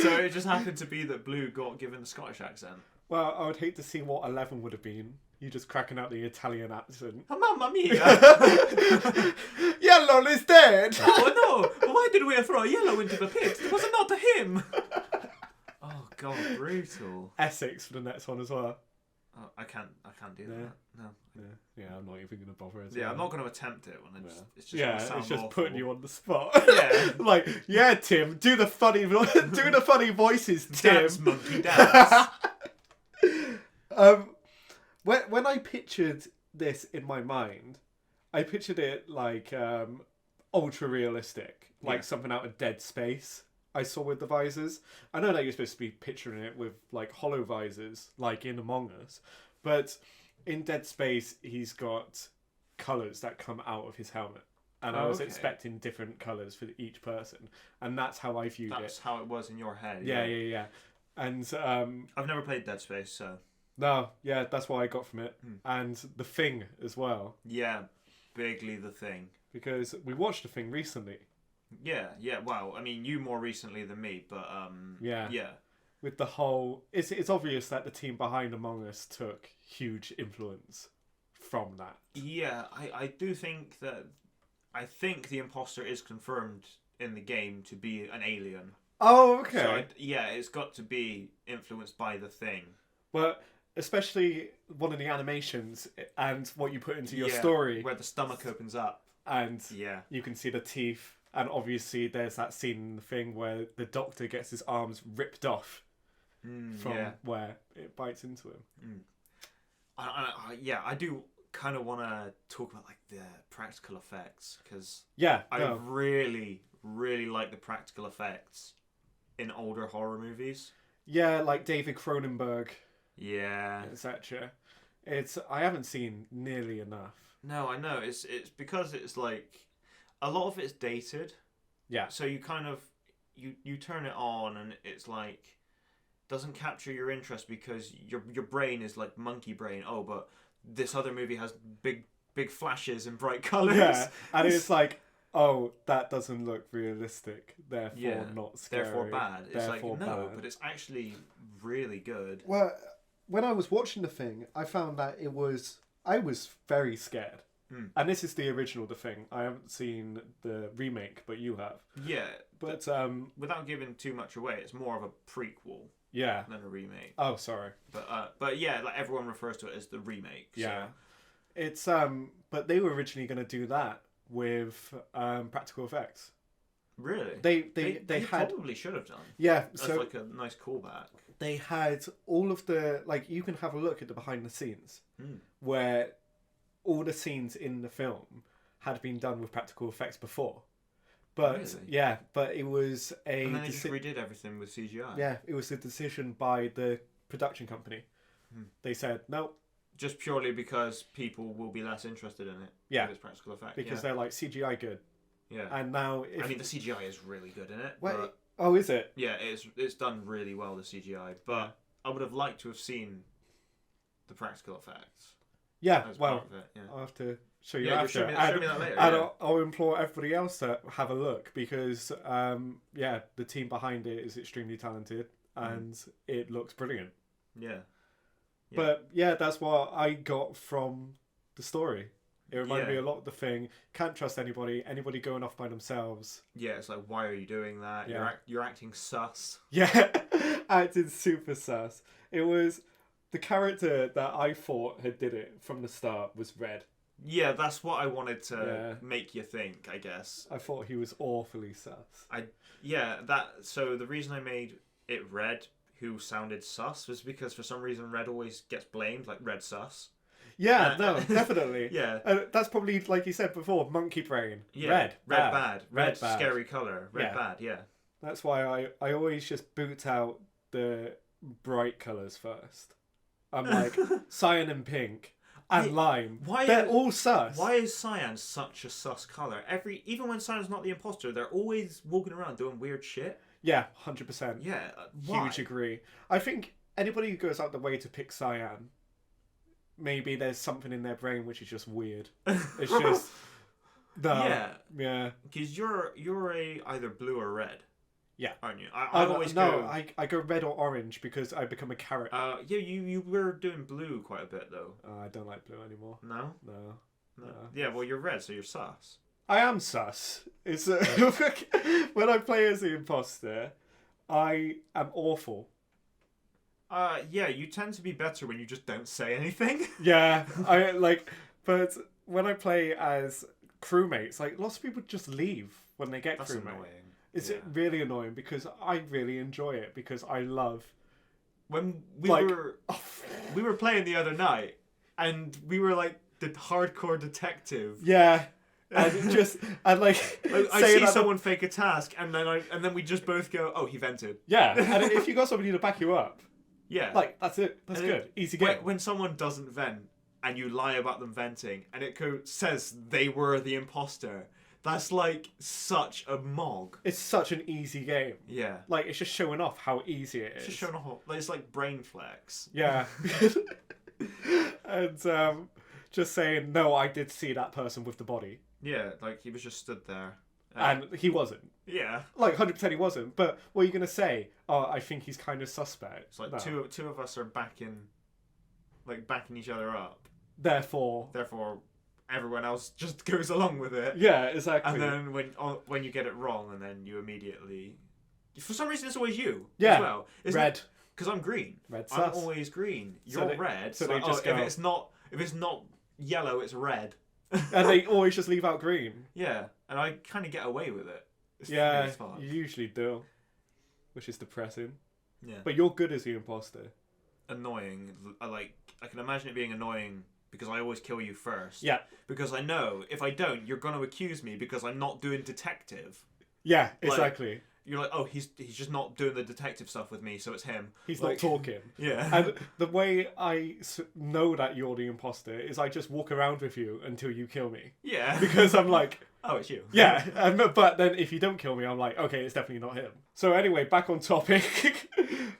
So it just happened to be that Blue got given the Scottish accent.
Well, I would hate to see what 11 would have been. You just cracking out the Italian accent.
Oh, mamma mia!
Yellow is dead!
Oh no! Why did we throw Yellow into the pit? It was not him! Oh god, brutal.
Essex for the next one as well.
Oh, I can't do that. No.
Yeah, I'm not even going to bother.
I'm not going to attempt it when it's just gonna sound
it's just
awful.
putting you on the spot.
Yeah.
Like, yeah, Tim, do the funny voices, Tim.
Dance, monkey, dance.
When I pictured this in my mind, I pictured it like ultra realistic, like something out of Dead Space. I saw with the visors. I know that you're supposed to be picturing it with like hollow visors, like in Among Us, but in Dead Space, he's got colours that come out of his helmet. And I was expecting different colours for each person. And that's how I viewed it.
That's how it was in your head.
Yeah. And
I've never played Dead Space, so...
No, yeah, that's what I got from it. And The Thing as well.
Yeah, bigly The Thing.
Because we watched The Thing recently.
Yeah, well, I mean, you more recently than me, but,
Yeah.
Yeah.
With the whole... It's obvious that the team behind Among Us took huge influence from that.
Yeah, I do think that... I think the imposter is confirmed in the game to be an alien.
Oh, okay.
So, it's got to be influenced by The Thing.
But especially one of the animations and what you put into your story.
Where the stomach opens up.
And you can see the teeth. And obviously there's that scene in The Thing where the doctor gets his arms ripped off from where it bites into him.
I do kind of want to talk about like the practical effects because I really like the practical effects in older horror movies. Yeah,
like David Cronenberg.
Yeah,
etc. I haven't seen nearly enough.
No, I know. It's because it's like a lot of it's dated.
Yeah.
So you kind of you turn it on and it's like doesn't capture your interest because your brain is like monkey brain. Oh, but this other movie has big flashes and bright colours.
Yeah, and it's like, oh, that doesn't look realistic, therefore not scary.
Therefore bad. It's
therefore
like, no,
bad.
but it's actually really good.
Well, when I was watching The Thing, I found that I was very scared. And this is the original The Thing. I haven't seen the remake, but you have.
Yeah.
But
without giving too much away, it's more of a prequel.
Yeah.
Than a remake.
Oh, sorry.
But yeah, like everyone refers to it as the remake.
Yeah. So. It's but they were originally going to do that with practical effects.
Really?
They had
probably should have done.
Yeah,
that's
so
like a nice callback.
They had all of the you can have a look at the behind the scenes where all the scenes in the film had been done with practical effects before. But
Really?
yeah, but it was a
And then they just redid everything with CGI.
yeah, it was a decision by the production company. They said no,
Just purely because people will be less interested in it.
Yeah.
With its practical effect.
because they're like CGI good.
yeah.
And now, if
I mean, the CGI is really good in it.
wait,
But
oh, is it?
yeah, it's done really well, the CGI. But I would have liked to have seen the practical effects.
Yeah,
As
well,
part of it. Yeah.
I'll have to show you
Yeah,
after.
show me that later.
And
Yeah.
I'll implore everybody else to have a look because, yeah, the team behind it is extremely talented and it looks brilliant.
Yeah. Yeah.
But yeah, that's what I got from the story. It reminded
Yeah.
me a lot of The Thing. Can't trust anybody. Anybody going off by themselves.
Yeah, it's like, why are you doing that?
Yeah.
You're acting sus.
Yeah, acted super sus. It was the character that I thought had did it from the start was Red.
Yeah, that's what I wanted to make you think, I guess.
I thought he was awfully sus.
So the reason I made it Red, who sounded sus, was because for some reason Red always gets blamed, like Red sus.
Yeah, no, definitely.
Yeah.
That's probably, like you said before, monkey brain.
Yeah.
Red
bad. Red
bad.
scary colour. Red
Yeah.
bad, yeah.
That's why I always just boot out the bright colours first. I'm like, cyan and pink and lime. They're all sus.
Why is cyan such a sus colour? Even when cyan's not the imposter, they're always walking around doing weird shit.
Yeah, 100%.
Yeah. Why?
Huge agree. I think anybody who goes out the way to pick cyan, maybe there's something in their brain which is just weird. It's just no. Yeah.
Because you're either blue or red.
Yeah.
Aren't you? I always go.
I go red or orange because I become a carrot.
Yeah, you were doing blue quite a bit though.
I don't like blue anymore.
No.
No.
Yeah, well you're red, so you're sus.
I am sus. It's when I play as the imposter, I am awful.
Yeah, you tend to be better when you just don't say anything.
Yeah, but when I play as crewmates, like lots of people just leave when they get
That's
crewmate.
annoying.
It's really annoying because I really enjoy it because I love
When we
like
were playing the other night, and we were like the hardcore detective.
yeah. And like
I
saying
see
that
someone fake a task, and then we just both go, "Oh, he vented."
yeah, and if you got somebody to back you up,
Yeah.
like that's it. That's
And
good. Easy game.
When someone doesn't vent and you lie about them venting, and it says they were the imposter, that's like such a mog.
It's such an easy game.
Yeah.
Like it's just showing off how easy it is.
It's just showing off. It's like brain flex.
Yeah. And just saying, no, I did see that person with the body.
Yeah, like he was just stood there.
And he wasn't.
Yeah.
Like 100% he wasn't. But what are you gonna say? Oh, I think he's kind of suspect.
It's like
No.
two of us are backing each other up.
Therefore.
Therefore, everyone else just goes along with it.
Yeah, exactly.
And then when you get it wrong, and then you immediately, for some reason, it's always you.
Yeah.
As well.
Red.
Because I'm green.
Red
I'm
sus.
always green.
So
You're
they-
red.
so
So
they just go-
if it's not yellow, it's red.
And they always just leave out green.
Yeah, and I kind of get away with it. It's
Yeah,
it's fun.
you usually do. Which is depressing.
Yeah.
But you're good as the imposter.
Annoying. I can imagine it being annoying because I always kill you first.
Yeah.
Because I know if I don't, you're going to accuse me because I'm not doing detective.
Yeah, exactly.
You're like, oh, he's just not doing the detective stuff with me, so it's him.
He's
Like-
not talking.
Yeah.
And the way I know that you're the imposter is I just walk around with you until you kill me.
Yeah.
Because I'm like,
Oh, it's you.
yeah. But then if you don't kill me, I'm like, okay, it's definitely not him. So anyway, back on topic.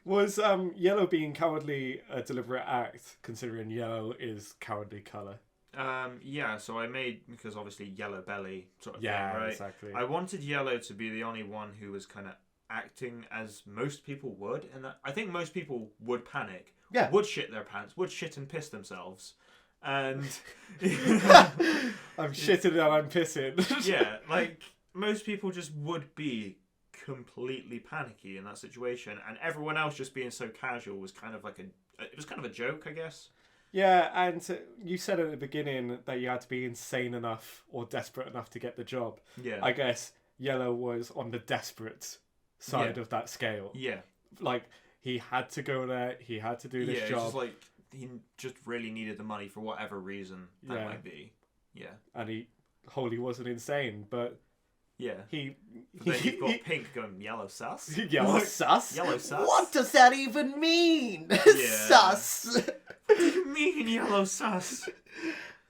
Was yellow being cowardly a deliberate act, considering yellow is cowardly colour?
Yeah, so I made, because obviously yellow belly sort of
Yeah,
thing, right?
exactly.
I wanted yellow to be the only one who was kind of acting as most people would, and I think most people would panic,
Yeah.
would shit their pants, would shit and piss themselves, and
I'm shitting and I'm pissing.
yeah, like most people just would be completely panicky in that situation, and everyone else just being so casual was kind of like it was kind of a joke, I guess.
Yeah, and you said at the beginning that you had to be insane enough or desperate enough to get the job.
Yeah.
I guess yellow was on the desperate side
Yeah.
of that scale.
Yeah.
Like, he had to go there, he had to do this
Yeah, it's
job.
just like he just really needed the money for whatever reason that
Yeah.
might be. Yeah.
And he wholly wasn't insane, but
Yeah.
He
But then you've got Pink going, yellow sus?
yellow sus.
Yellow sus?
What does that even mean?
Yeah.
Sus.
What do you mean, yellow sus?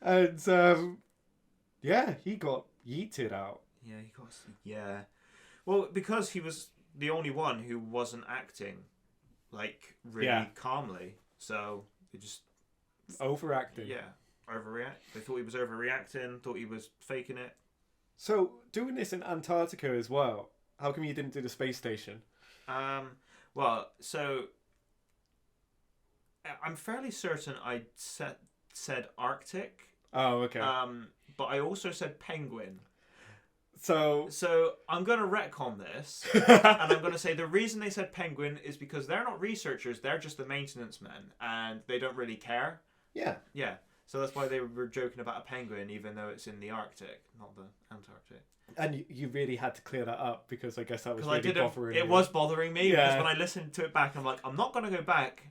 And yeah, he got yeeted out.
Yeah, he got... Yeah. Well, because he was the only one who wasn't acting, like, really calmly. So, they just...
Overacting.
Yeah. Overreact. They thought he was overreacting, thought he was faking it.
So, doing this in Antarctica as well, how come you didn't do the space station?
Well, so... I'm fairly certain I said Arctic.
Oh, okay.
But I also said penguin.
So
I'm going to retcon this, and I'm going to say the reason they said penguin is because they're not researchers, they're just the maintenance men, and they don't really care.
yeah.
Yeah, so that's why they were joking about a penguin, even though it's in the Arctic, not the Antarctic.
And you really had to clear that up because I guess that was
Because
really bothering
it
you.
was bothering me,
Yeah.
because when I listened to it back, I'm like, I'm not going to go back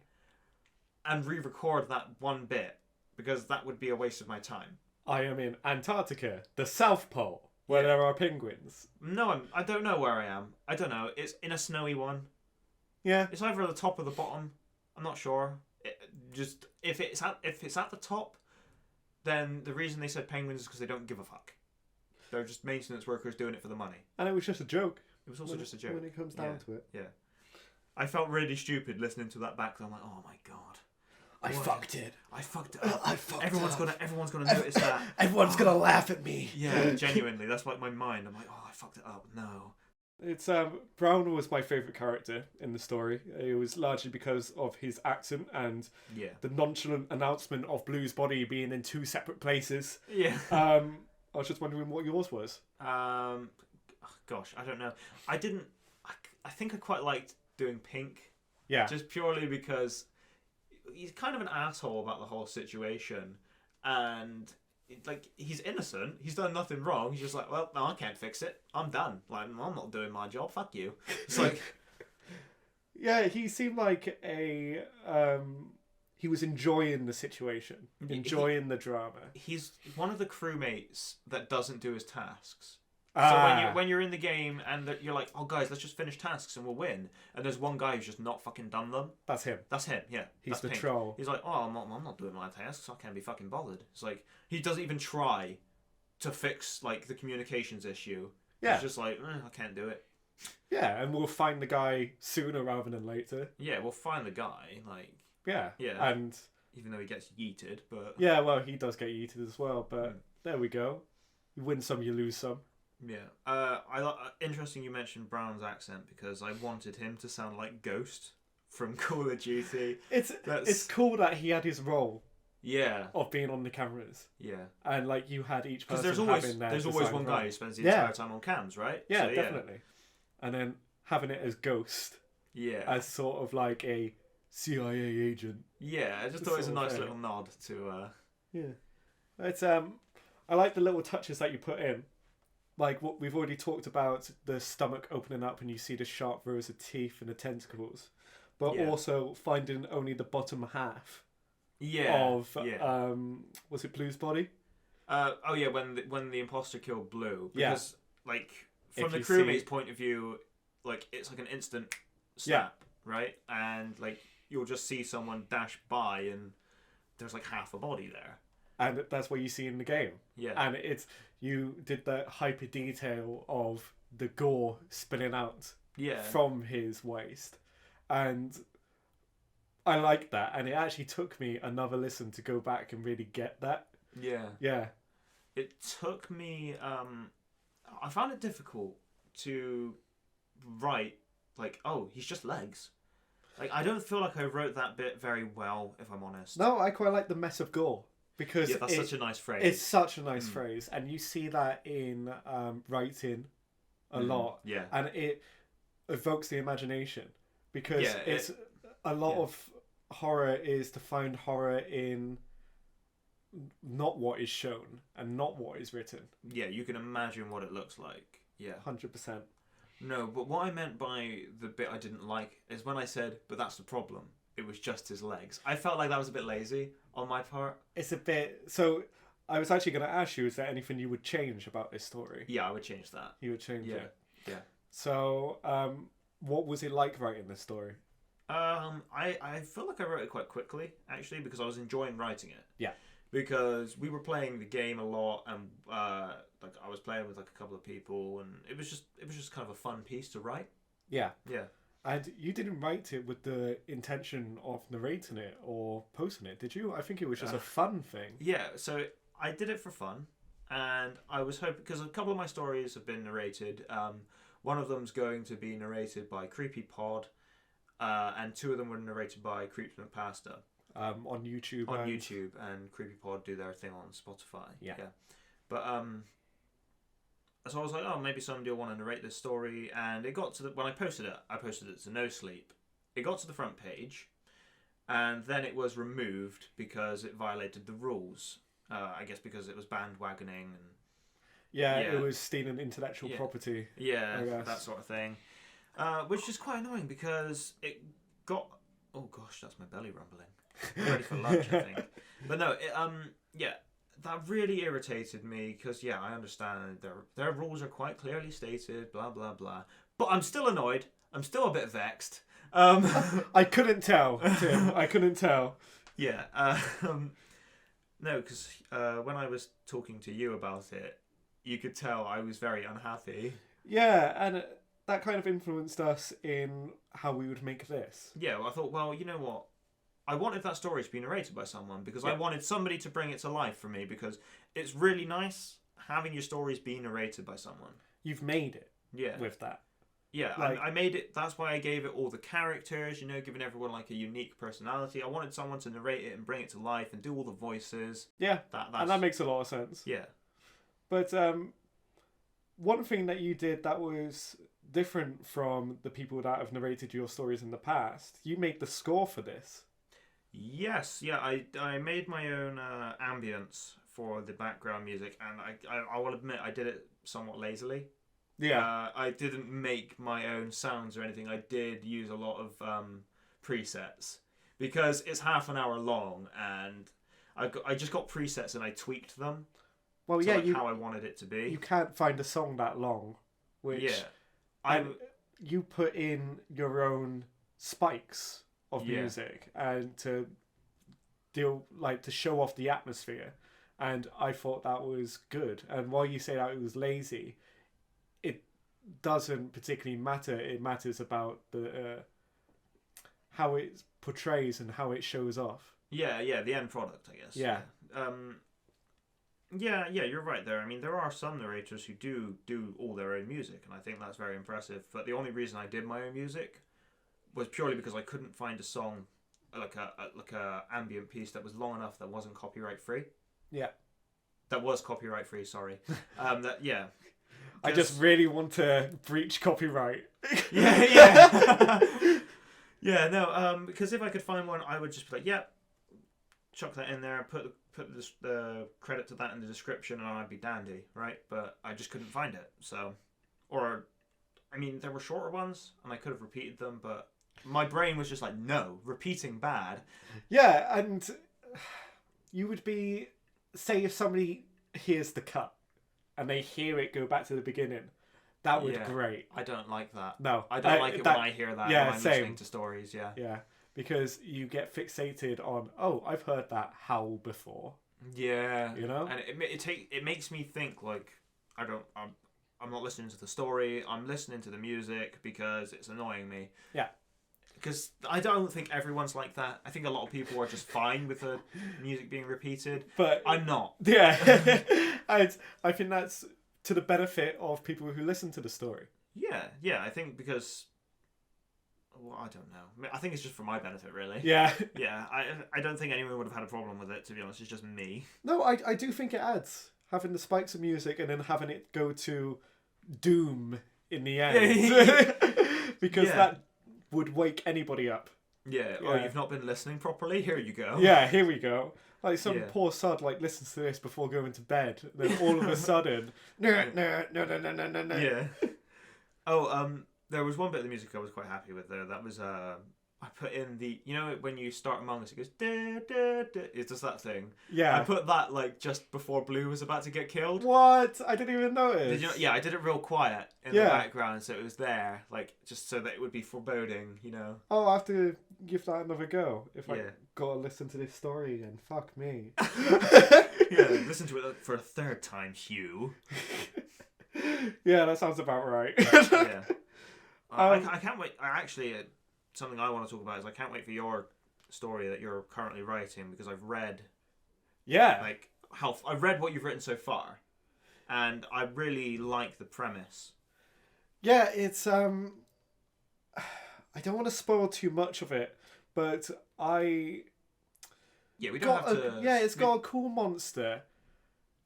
and re-record that one bit, because that would be a waste of my time.
I am in Antarctica, the South Pole, where there are penguins.
No, I don't know where I am. I don't know. It's in a snowy one.
Yeah.
It's either at the top or the bottom. I'm not sure. Just if it's at the top, then the reason they said penguins is because they don't give a fuck. They're just maintenance workers doing it for the money.
And it was just a joke.
It was also just a joke.
When it comes down to it.
Yeah. I felt really stupid listening to that back. I'm like, oh my god.
I
What?
fucked it.
I fucked it up.
I fucked
Everyone's
up.
gonna notice that.
Everyone's gonna laugh at me.
Yeah, genuinely. That's like my mind. I'm like, oh, I fucked it up. No.
It's Brown was my favourite character in the story. It was largely because of his accent and
Yeah.
the nonchalant announcement of Blue's body being in two separate places.
Yeah.
I was just wondering what yours was.
Gosh, I don't know. I think I quite liked doing Pink.
Yeah.
Just purely because he's kind of an asshole about the whole situation, and like he's innocent. He's done nothing wrong. He's just like, well, no, I can't fix it. I'm done. Like, I'm not doing my job. Fuck you. It's like,
Yeah, he seemed like a he was enjoying the situation, enjoying the drama.
he's one of the crewmates that doesn't do his tasks.
Ah.
So when you're in the game and you're like, oh guys, let's just finish tasks and we'll win, and there's one guy who's just not fucking done them.
That's him.
That's him. Yeah,
He's
that's
the
Pink.
troll.
He's like, oh, I'm not doing my tasks. I can't be fucking bothered. It's like he doesn't even try to fix like the communications issue.
Yeah.
He's just like, I can't do it.
Yeah, and we'll find the guy sooner rather than later.
Yeah, we'll find the guy. Like,
Yeah.
Yeah.
And
even though he gets yeeted, but
yeah, well, he does get yeeted as well, but there we go. You win some, you lose some.
yeah. Interesting you mentioned Brown's accent because I wanted him to sound like Ghost from Call of Duty.
It's cool that he had his role
Yeah.
of being on the cameras,
Yeah.
and like you had each person
Because
having their
there's always
design
one
role.
guy who spends the
Yeah.
entire time on cams, right?
Yeah,
So,
definitely. And then having it as Ghost,
Yeah.
as sort of like a CIA agent.
Yeah, I just thought it was a
sort of
nice
thing.
little nod to.
Yeah, it's I like the little touches that you put in, like what we've already talked about, the stomach opening up and you see the sharp rows of teeth and the tentacles, but
Yeah.
also finding only the bottom half
Yeah.
of
yeah.
was it Blue's body?
Oh yeah, when the imposter killed Blue,
Yeah.
because like from
If
the
you
crewmate's
see-
point of view, like it's like an instant snap, right? And like you'll just see someone dash by and there's like half a body there.
And that's what you see in the game.
Yeah.
And it's you did the hyper detail of the gore spilling out
Yeah.
from his waist, and I like that. And it actually took me another listen to go back and really get that.
Yeah.
Yeah,
It took me. I found it difficult to write like, oh, he's just legs. Like I don't feel like I wrote that bit very well, if I'm honest.
no, I quite like the mess of gore because
Yeah, that's such a nice phrase.
it's such a nice phrase, and you see that in writing a lot,
Yeah.
and it evokes the imagination because
Yeah,
it's a lot of horror is to find horror in not what is shown and not what is written.
Yeah, you can imagine what it looks like. Yeah.
100%.
No, but what I meant by the bit I didn't like is when I said, but that's the problem. It was just his legs. I felt like that was a bit lazy on my part.
It's a bit so I was actually going to ask you, is there anything you would change about this story?
Yeah, I would change that.
You would change
Yeah.
it?
Yeah.
So, what was it like writing this story?
I feel like I wrote it quite quickly, actually, because I was enjoying writing it.
Yeah.
Because we were playing the game a lot, and like I was playing with like a couple of people, and it was just kind of a fun piece to write.
Yeah.
Yeah.
And you didn't write it with the intention of narrating it or posting it, did you? I think it was just a fun thing.
Yeah, so I did it for fun, and I was hoping, because a couple of my stories have been narrated. One of them's going to be narrated by Creepy Pod, and two of them were narrated by Creeps McPaster.
On YouTube.
On YouTube, and Creepy Pod do their thing on Spotify.
Yeah.
But so I was like, oh, maybe somebody will want to narrate this story, and it got to when I posted it to No Sleep. It got to the front page, and then it was removed because it violated the rules. I guess because it was bandwagoning and
Yeah, it was stealing intellectual property.
Yeah, that sort of thing. Which is quite annoying because it got... Oh gosh, that's my belly rumbling. I'm ready for lunch, I think. But no, that really irritated me because, I understand their rules are quite clearly stated, blah, blah, blah. But I'm still annoyed. I'm still a bit vexed.
I couldn't tell, Tim. I couldn't tell.
Yeah. No, because when I was talking to you about it, you could tell I was very unhappy.
Yeah, and that kind of influenced us in how we would make this.
Yeah, well, I thought, well, you know what? I wanted that story to be narrated by someone because I wanted somebody to bring it to life for me because it's really nice having your stories be narrated by someone.
You've made it with that.
Yeah,
like,
I made it. That's why I gave it all the characters, giving everyone like a unique personality. I wanted someone to narrate it and bring it to life and do all the voices.
Yeah, and that makes a lot of sense.
Yeah.
But one thing that you did that was different from the people that have narrated your stories in the past, you made the score for this.
Yes, yeah, I made my own ambience for the background music, and I will admit I did it somewhat lazily.
Yeah.
I didn't make my own sounds or anything. I did use a lot of presets because it's half an hour long, and I just got presets and I tweaked them.
Well,
to how I wanted it to be.
You can't find a song that long, which you put in your own spikes of music and to show off the atmosphere, and I thought that was good. And while you say that it was lazy, it doesn't particularly matter. It matters about the how it portrays and how it shows off.
Yeah, the end product, I guess.
Yeah.
Yeah, you're right there. I mean, there are some narrators who do all their own music, and I think that's very impressive. But the only reason I did my own music was purely because I couldn't find a song, like a ambient piece that was long enough that wasn't copyright free. Yeah. That was copyright free. Sorry.
I just really want to breach copyright.
Yeah. Yeah. No. Because if I could find one, I would just be like, chuck that in there, put the credit to that in the description, and I'd be dandy, right? But I just couldn't find it. So, there were shorter ones, and I could have repeated them, but my brain was just like, no, repeating bad.
Yeah, and you would be, say if somebody hears the cut, and they hear it go back to the beginning, that would be great.
I don't like that.
No.
I don't like it when I hear that when I'm listening to stories,
Yeah, because you get fixated on, oh, I've heard that howl before.
Yeah.
And
it makes me think, like, I'm not listening to the story, I'm listening to the music because it's annoying me.
Yeah.
Because I don't think everyone's like that. I think a lot of people are just fine with the music being repeated. But I'm not.
Yeah. I think that's to the benefit of people who listen to the story.
Yeah. I think because... Well, I don't know. I think it's just for my benefit, really.
Yeah.
Yeah. I don't think anyone would have had a problem with it, to be honest. It's just me.
No, I do think it adds. Having the spikes of music and then having it go to doom in the end. Because that would wake anybody up.
Yeah. Oh, you've not been listening properly? Here you go.
Yeah, here we go. Like some poor sod listens to this before going to bed. And then all of a sudden, no.
Yeah. Oh, there was one bit of the music I was quite happy with though. That was I I put in the, you know, when you start Among Us, it goes da da da. It's just that thing.
Yeah.
I put that like just before Blue was about to get killed.
What? I didn't even notice.
Did you? Yeah, I did it real quiet in the background, so it was there, like just so that it would be foreboding, you know.
Oh, I have to give that another go if I
Yeah.
gotta listen to this story again. Fuck me.
Yeah, listen to it for a third time, Hugh.
Yeah, that sounds about right.
Yeah. I can't wait. Something I want to talk about is I can't wait for your story that you're currently writing, because I've read I've read what you've written so far, and I really like the premise.
Yeah, it's I don't want to spoil too much of it, but
Yeah, we don't have to.
Yeah, it's got a cool monster,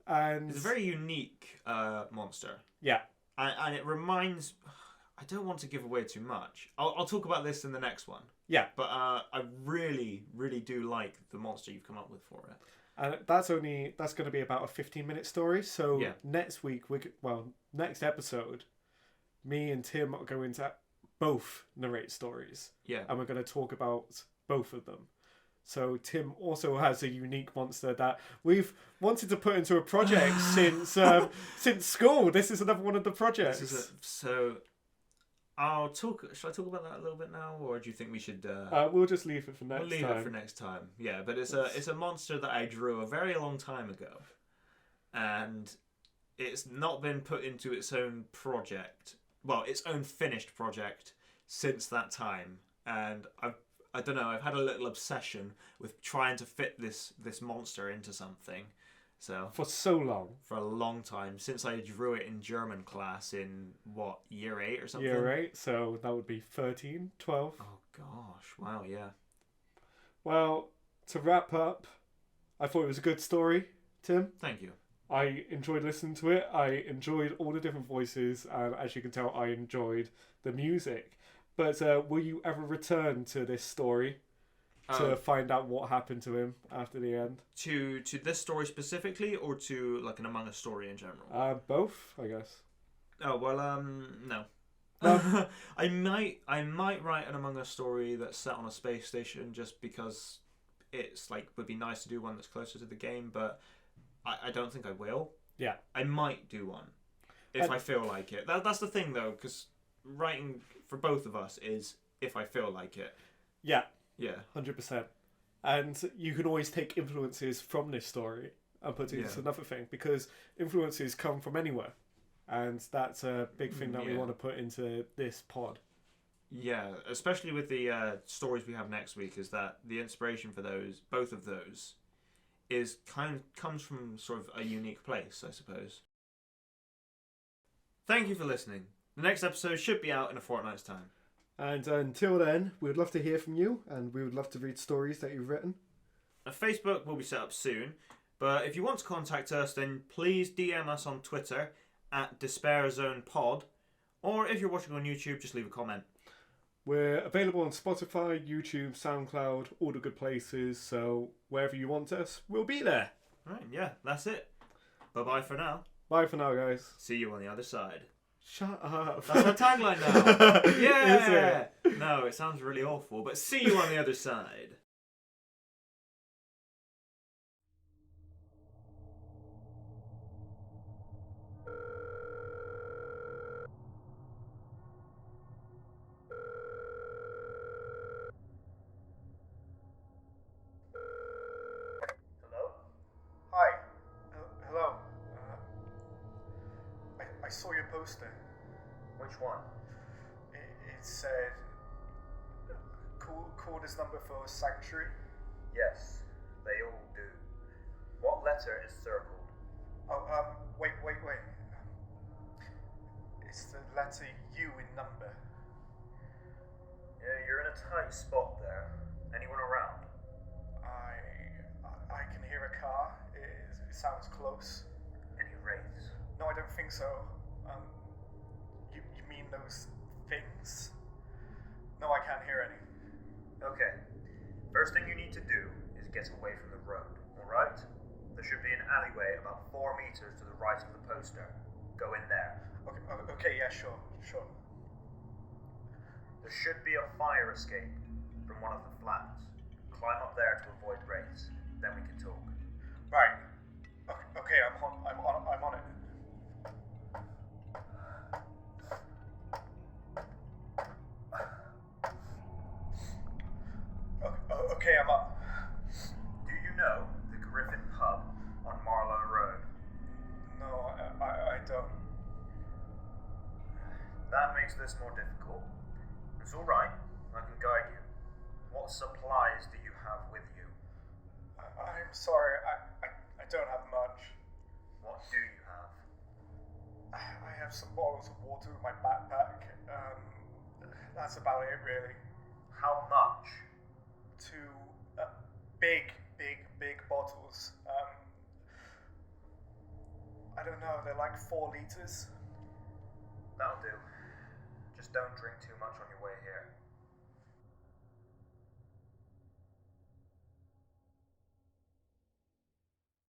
and
It's a very unique monster.
Yeah.
And it reminds. I don't want to give away too much. I'll talk about this in the next one.
Yeah.
But I really, really do like the monster you've come up with for it.
And that's going to be about a 15-minute story. So next week, next episode, me and Tim are going to both narrate stories.
Yeah.
And we're going to talk about both of them. So Tim also has a unique monster that we've wanted to put into a project since school. This is another one of the projects.
Should I talk about that a little bit now, or do you think we should?
We'll just leave it for next time.
We'll leave it for next time. Yeah, but it's a monster that I drew a very long time ago, and it's not been put into its own project. Well, its own finished project since that time, and I don't know. I've had a little obsession with trying to fit this monster into something. So
For
a long time, since I drew it in German class in year 8 or something.
Year 8, so that would be 13, 12.
Oh gosh, wow, yeah.
Well, to wrap up, I thought it was a good story, Tim.
Thank you.
I enjoyed listening to it. I enjoyed all the different voices, and as you can tell, I enjoyed the music. But will you ever return to this story to find out what happened to him after the end?
To this story specifically, or to like an Among Us story in general?
Both, I guess.
Oh well, no. I might write an Among Us story that's set on a space station, just because it's like would be nice to do one that's closer to the game, but I don't think I will.
Yeah.
I might do one if I feel like it. That's the thing though, because writing for both of us is if I feel like it.
Yeah.
Yeah.
100%. And you can always take influences from this story and put it into another thing, because influences come from anywhere. And that's a big thing that we want to put into this pod.
Yeah, especially with the stories we have next week, is that the inspiration for both of those, comes from sort of a unique place, I suppose. Thank you for listening. The next episode should be out in a fortnight's time.
And until then, we would love to hear from you, and we would love to read stories that you've written.
A Facebook will be set up soon, but if you want to contact us, then please DM us on Twitter @DespairZonePod, or if you're watching on YouTube, just leave a comment.
We're available on Spotify, YouTube, Soundcloud, all the good places, so wherever you want us, we'll be there.
Right, yeah, that's it. Bye-bye for now.
Bye for now, guys.
See you on the other side.
Shut up.
That's our tagline now. Yeah.
Is it?
No, it sounds really awful, but see you on the other side.
Hello? Hi. Hello. I saw your poster.
Which one?
It said, call this number for sanctuary.
Yes, they all do. What letter is circled?
Oh, wait. It's the letter U in number.
Yeah, you're in a tight spot there. Anyone around?
I can hear a car. It sounds close.
Any wraiths?
No, I don't think so. You mean those things? No, I can't hear any.
Okay. First thing you need to do is get away from the road, alright? There should be an alleyway about 4 meters to the right of the poster. Go in there.
Okay, yeah, sure.
There should be a fire escape. from one of the flats. Climb up there to avoid wraiths, then we can talk.
Right. Okay, I'm on it. Okay, I'm up.
Do you know the Griffin pub on Marlow Road?
No, I don't.
That makes this more difficult. It's alright, I can guide you. What supplies do you have with you?
I'm sorry, I don't have much.
What do you have?
I have some bottles of water in my backpack. That's about it, really.
How much?
2 big bottles. I don't know, they're like 4 liters.
That'll do. Just don't drink too much on your way here.